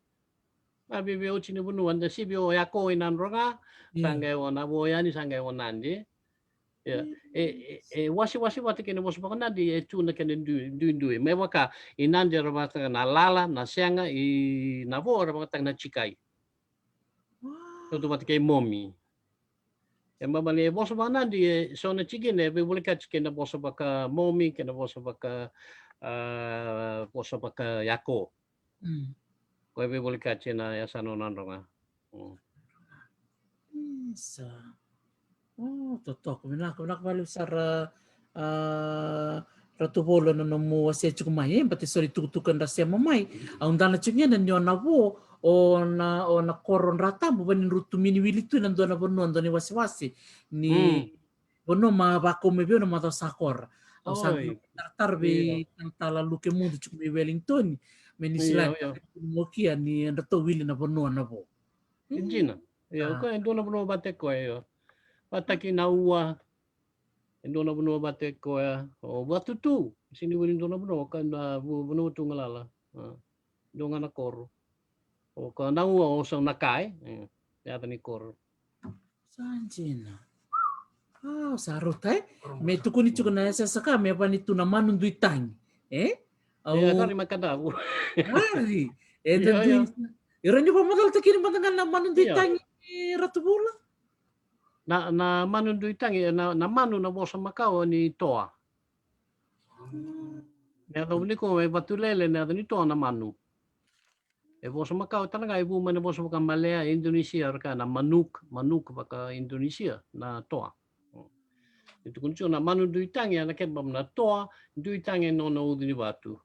Abi be ochini bunu anda sibio yako inan roga sangai wona boyani sangai wonandi. Ya. Wasi wati kene bos bakanandi tuna kene du. Me waka inandi robata na lala na senga I na bo robata na chikai. Tutu mati kay momi. Mabali bos bakanandi so na chikine be boli kene bos baka momi kene bos baka yako. Ko be boli na ya sano nandonga. Isa. Oh, totok. Minak balik sara ratu bolo no mo wasi chukumai pati sori tukutukan rasya mamai. Ang dana chuknya na nyo na bo o na koron rata mo banin rutu mini wilitu nando na bono ando ni wasi ni bono ma bako mebio na mata sakor. Ang sang tarbe ang talalu ke mundo chukumi Wellington. Menisila mokia ni ratu wili na bono na bo. Injina. Ya, ko endo na bono bate ko yo. Pataki na ua. Endo na bono bate ko ya. O batu tu. Sini wili endo na bono kan bono tu ngalala. Endo na koro. O ka na ua o sa nakai. Ya tani koro. Sanjina. Sarot me tukuni chukuna sa saka me pani tu na manundu itang. Ya kari makada. Hari. Iran nyo pa madal takini matangan na manundu itang ratu bola. Na manundu itang na manu na bosa Macau ni toa. Nea tau ni ko e batulele nea tani toa na manu. E vosa makau talaga e vumane vosa waka Malaya Indonesia raka na manuk waka Indonesia na toa. Itu kunci na manu duitangi ana kebam na toa duitangi no na udini watu.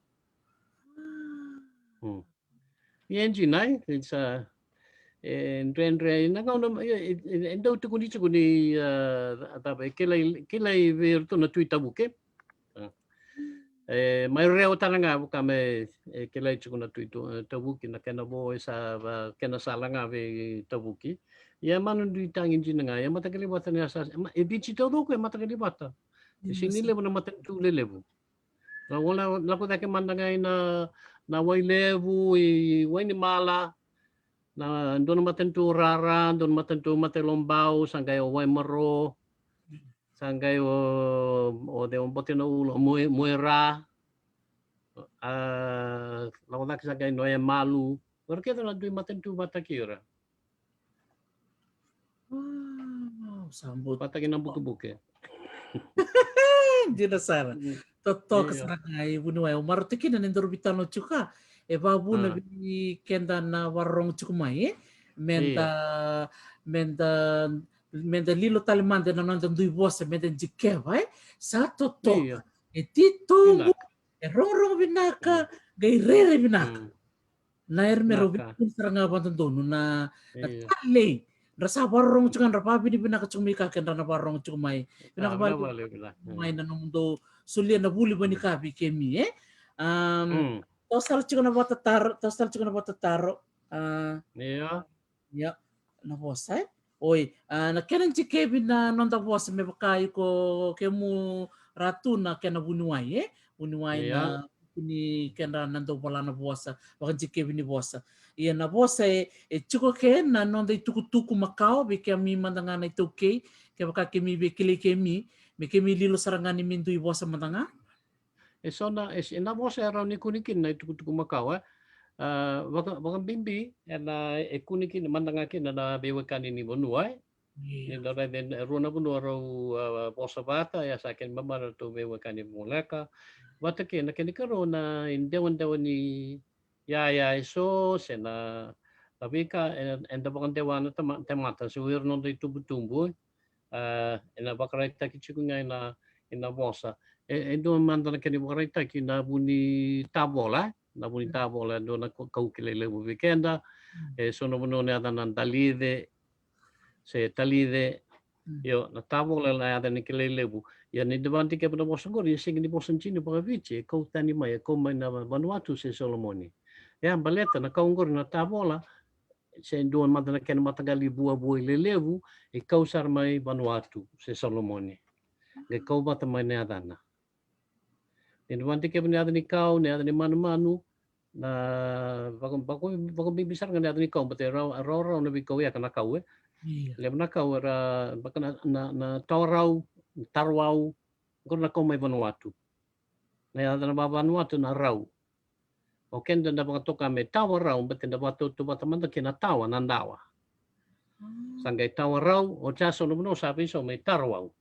Yenji nai it's Andre na ngau endo tu kunci kuni apa kelai virtu na tuita buke. Mai reo talanga buka me kelai tukuna tuitu tabuki na kena bo sa kena salanga ve tabuki. Ya manu duitangi jinanga ya mata kali bata ni asa e bichi todo ko mata kali bata. Sini levo na mata tu levo. Na wala lapo dake mandanga na wai levu i wai ni mala na ndona matentu rara ndona matentu matelombau sangai o wai maro sangai o de un bote no ulo moera lapo dake sangai no e malu porque na dui matentu bata kira Sambut bata kina buke-buke Jina sara. Toto keserangai bunu ai umar tekina nendor bitano chuka e babu na bi kenda na warong chukumai menta lilo talemande na nanda dui bosa menta jike vai sa toto e titongu e rong binaka gai rere binaka na ermero bin seranga bantondonu na tale rasa warong chukan rapabi ni binaka chumika kenda na warong chukumai binaka bali mai na mundo sulia na buli bani kabi kemi tostal chukana bota taro ya na bosa oi na kenan chikebi na nonda bosa me bakai ko kemu ratu na kena bunuai na ni kena nando bola na bosa bakan chikebi ni bosa ia na bosa e chuko ke na nonda tuku makau be kemi mandanga na itoke ke baka kemi be kile kemi me kemi lilo sarangani mindu i bosa mandanga sona na bosa era ni kunikin na tuku makau waka bimbi na kunikin mandanga kin na bewekani ni bonuai ni dora den runa bunu ro bosa bata ya saken mamara to bewekani moleka wata ke na kenikaro na indewan ni ya eso sena tapi ka enda bakan dewana temata suwir no itu tumbu ena bakarita kichukunga ina bosa endo mandana keni bakarita kina buni tabola do na kau kilele bu weekenda sono bono ne adana talide yo na tabola la adana kilele bu ya ni devanti ke pada bosa gori sing ni bosa chini pa vice kau tani mai kau mai na Vanuatu se Solomoni ya baleta na kau gori na tabola se doon madana ken matagali bua lelevu e kau sar mai Vanuatu se Solomoni ge kau bata mai ne adana den wanti ke ne adani kau ne adani manu na bakon bibisar ne adani kau bate ra na bi kau ya kana kau le na kau ra bakana na torau tarwau gor na kau mai Vanuatu ne adana Vanuatu na rau o kenda na baka toka me tawa rau bate na bata tu bata manda kena tawa nandawa sangai tawa rau o jaso no sabi so me tarwau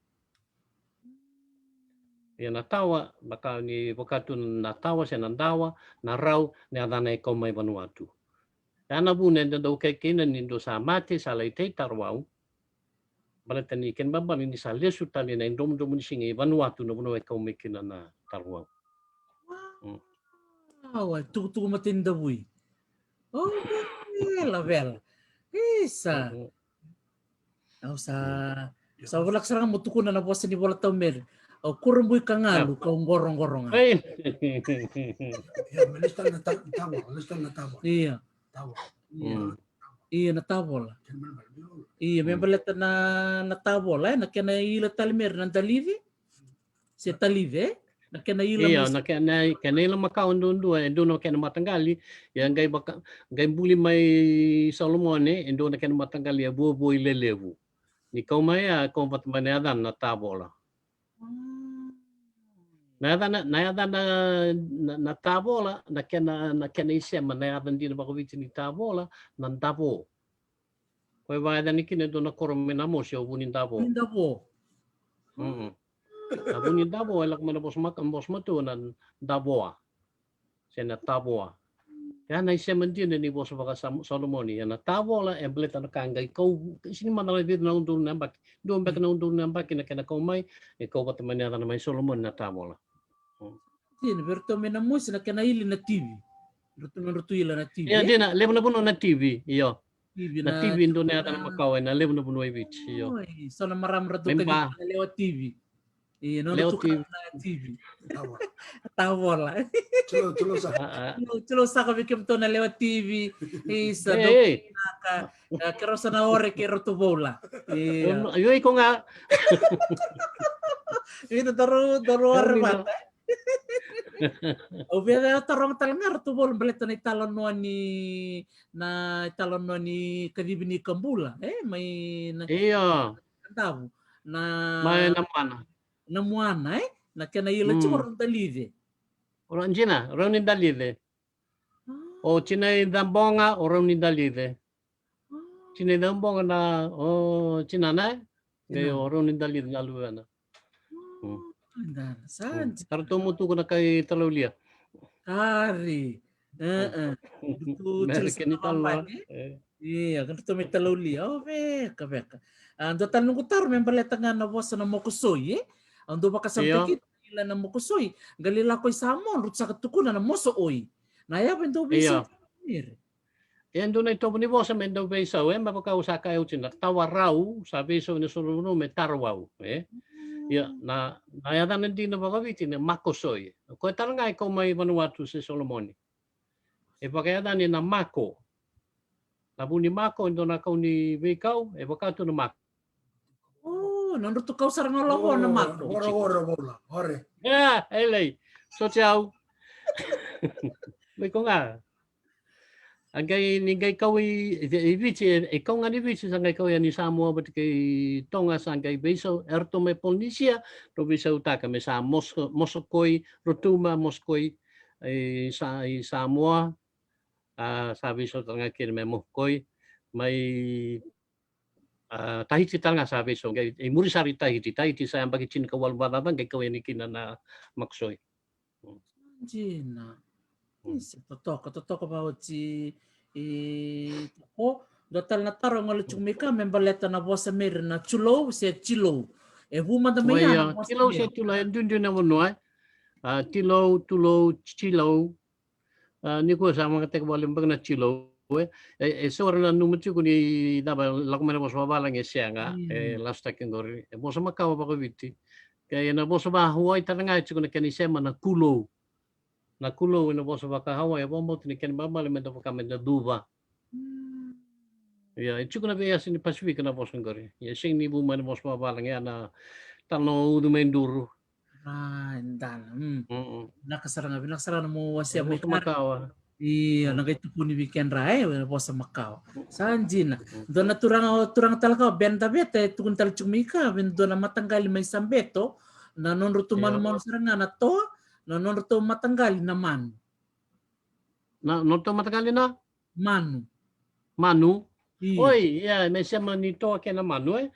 ya na tawa baka ni wakatu na tawa se nandawa na rau ne adana e kau mai Vanuatu ana bune da do ke kina ni do sa mate sa lai te tarwau balata ni ken baba ni sa lesu tali na indom ni singi Vanuatu no e kau me kina na tarwau tuku matinda bui la vela isa sa wala sarang mo tuku na bosa ni bola tamer o kurumbuy kangalu ka gorong-gorongan listan na tawa iya na tabola iya membaleta na tabola na kena ila talmer na talive se talive na kena ila iya na kena ila makau ndu no kena matangali ya ngai buli mai Solomone endo na kena matangali ya bo ilelevu ni kau mai a kau bat mai adan na tabola na tabola na kena isema na adan di na bakawiti ni tabola na tabo koi vai adan ikine do na korome na mo sio bunin tabo Abuni Davo elak mana bos matu nan Davoa. Sena Tavoa. Ya na sementin ni bos baka Solomoni ya na Tavola e bleta na kangai kau sini mana lebih na undur nambak. Do mbak na undur nambak kena kau mai e kau bata mania na mai Solomon na Tavola. Sini berto mena mus na kena ili na TV. Rutu ila na TV. Ya dia na level na puno na TV. Iyo. TV Na TV Indonesia na makau na level na puno ibich. Iyo. So na maram ratu Mempa. ka lewat TV. Iya, no Lewat tukar TV. na TV. Tawa. Tahu lah. Culo sa. Chulo sa kami to na lewat TV. Isa do Eh, ka kero sa na ore kero to bola. Iya. ayo iko nga. Itu daru armata. O veda tarong talngar to bol beleto na italon no ni kadibini kambula. May Iya. tahu na May naman. namuana na kena ila churro dalide. Orang Cina, orang ni dalide. O Cina dambonga, orang ni dalide. Cina dambonga na, o Cina na, gaya orang ni dalide ngaluan. Sanji Kartu mutu ko na kay Talaulia. kari. Itu American Italo. Iya, kan itu metaluli. Oh, beka. Ando tanong ko tar membaleta nga na bosa na mokusoi. Ando baka sampikit ila na mokusoi. Galila ko samon rut sa katukuna na mosooi. Naya bendo bisa. Yan doon ito ni bosa mendo beso mapakausa kayo Cina. Tawarau sa beso ni suluno me tarwau. Ya, na nayatan hindi na papabitin na makosoy. Ko taranga ikaw may Vanuatu si Solomoni. Ipakayatan ni na mako. Labu ni mako ito na kau ni Bikaw, ipakato na mako. Oh, nandito kau sarang lawo na mako. Ore. Ya, elay. So ciao. May ko nga. Agay ni gay kawi ibici ikaw nga ni ibici sa gay kawi ni Samoa bat kay Tonga sa gay beso erto me Polynesia to bisa utaka me sa Moskoy Rotuma Moskoy sa Samoa sabi so tanga kin me Moskoy may Tahiti tanga sabi so gay Murisari Tahiti sa bagi chin kawal banatan gay kawi ni kinana maksoy. Gina. Totoo ba si dotal na taro ng luchumika membaleta na bosa mer na chulo si chilo. Buma da maya. Chilo si chulo dun na mo tilo chilo ni ko sa mga tekbalim bag na chilo so na numutyo ko ni daba lakman mo sa balang siya nga last time ngori bosa makaw ba ko biti kaya na bosa ba huway taranga ito ko na kanisema na kulo. Nakulo na bosa baka Hawaii bombo tinikan babal mendo kami na duba. Ya, itu kuna biasa ni Pacific na bosa ngori. Ya sing ni buma na bosa balang ya na tano dumain duru. Indan. Nakasarang mo wasya bosa Macau. Iya, nagaitu puni weekend rai bosa Macau. Sanjina. Dona turang talaga benta bete tukun tal chumika ben dona matanggali may sambeto na non rutuman mo saranga na to. Non to matanggali naman. Non to matanggali na? Manu. Manu? Iya. Oi, ya, may siya manito kaya na Manu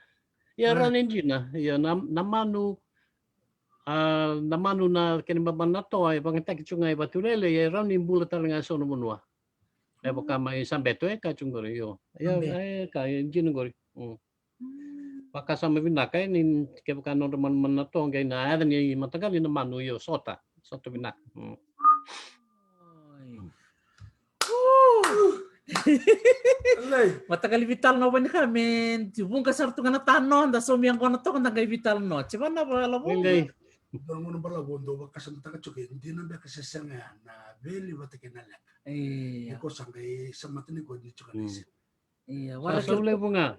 Ya ranin na. Ya na Manu na kinibaban na to ay pangitak chungay batulele ya ranin bulat nga so numunwa. Baka may sambeto kachungori yo. Ya kaya ginugori. Baka sa mabinakay nin kaya baka no man na to kaya na adan ni matanggali na Manu yo sota. Satu binak. Matagal vital no ba ni kami? Tibung kasar tu kana tanon da somiang ko na to kana vital no. Chiba na ba labo? Hindi. Dormo no pala bondo ba kasam ta kachuke hindi na ba kasasanga na beli bata kinala. Iko sangay samatini ko di chukanisi. Iya, wala sa ulay po nga.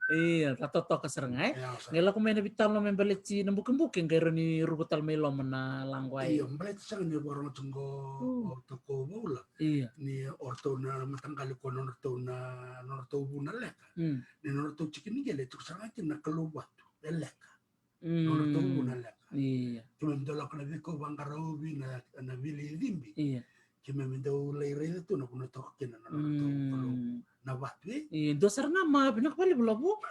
Iya, tato kasarangay. Ngela ko may nabital no membalit si nambuking-buking kay ni rubutal may loman na langway. Iya, membalit sa ni borong tunggo toko bola. Iya. Ni orto na matanggal ko norto bunalek. Ni norto chicken gele tu sangat na kalubat. Elek. Norto bunalek. Iya. Cuma ndolak na biko bangarawi na bili dimbi. Iya. Cuma mendo lay tu na kuno to kina na norto Nabatwi. Dosar nga ma pinakbali bola po.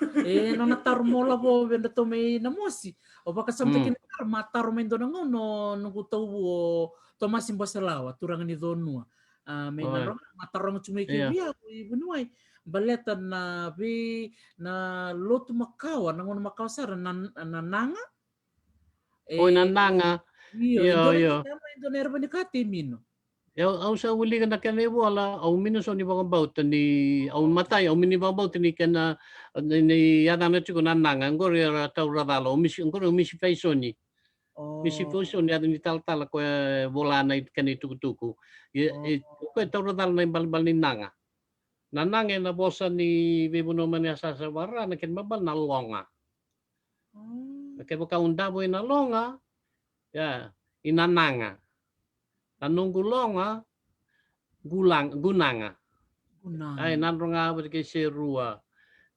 Nona tarmola po benda to may namosi. O baka sampai kini matar main do nangono nunggu tahu Tomasin basalawa turang ni donua. May narong matarong cumiki biya ibunuai. Baletan na bi na lotu makawa nangono makawa sara na nanga. Nananga. Iyo. Indo nerba ni kati mino. Au sa uli ka na kaya wala, au minuso ni bang about ni au matay, au mini bang about ni kana ni yada na chiko nananga, ngor ya tau radalo, ngor misi paiso ni. Misi paiso ni ada ni tal ko bola na kani tuku. Ko tau radalo na bal ni nanga. Nananga na bosa ni bibuno man ya sa wara na ken mabal na longa. Kaya baka undabo na longa, ya inananga. Tanunggu longa gunanga. Ay nanronga berke serua.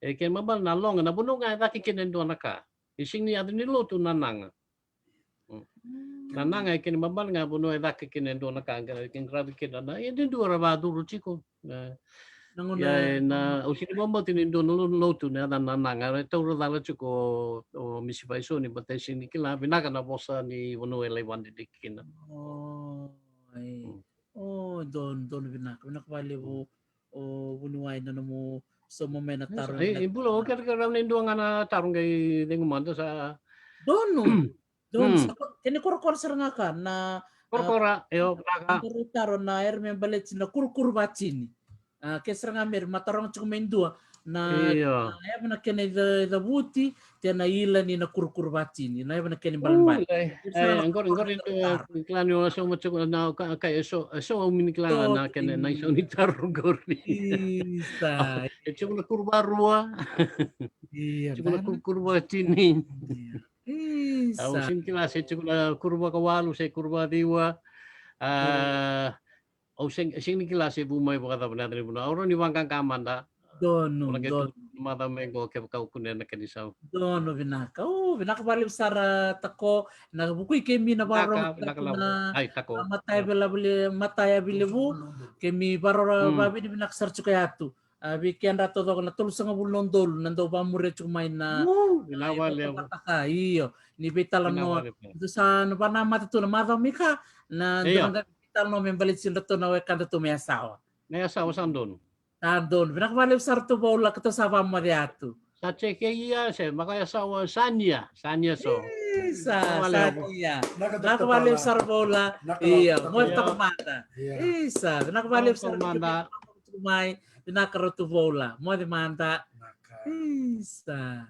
Ken mabal na longa na bununga daki kenen do naka. Ising ni adni lotu nananga. Nananga ken mabal nga bunu daki kenen do naka ken grabe ken na edi do raba duru chiko. Ya na usini bomba tinindo lotu na nananga tawra dala chiko o misipaiso ni batesi ni kila binaka na bosa ni bunu ele wandi dikina. Don binakbali po bunuay na mo sa moment na tarong. Ibulo kaya nindo nga na tarong kay dengumanda sa Don kini kor sir nga ka na korkora naka taron na ermen balet na kurkur bacini. Kesra nga mer matarong chumendua na ayam na kene the buti tena ila ni na kurkur bacini na ayam na kene balan angkor iklan yo so mucho na kay so mini klan na kene na iso ni tarong gorni isa chuma kurbarua chuma kurba chini au sin klase chuma kurba kawalu se kurba diwa au sing ni klase bumay baka tapos natin buna oro ni wangkang kamanda Dono mata mengo ke kau kunen na kanisa Dono binaka bali sara tako na bukuy kemi na barong na tako mataya bilibu kemi barora babi di binak sarchu kayatu bikian rato to na tulsa nga bulon dol nando ba mure chumay na iyo ni bitalan no do sa no bana mata to na mata mika na bital no membalit sin rato na wekanda to may asawa sandon Tandon, binakabali sa to bola kato sa pamariato. Sa chekeia se makaya sawa sanya so. Sanya. Binakabali sa bola. Iya, mo takamata. Isa, binakabali sa bola. May binakaroto bola. Mo demanda. Isa.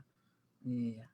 Iya.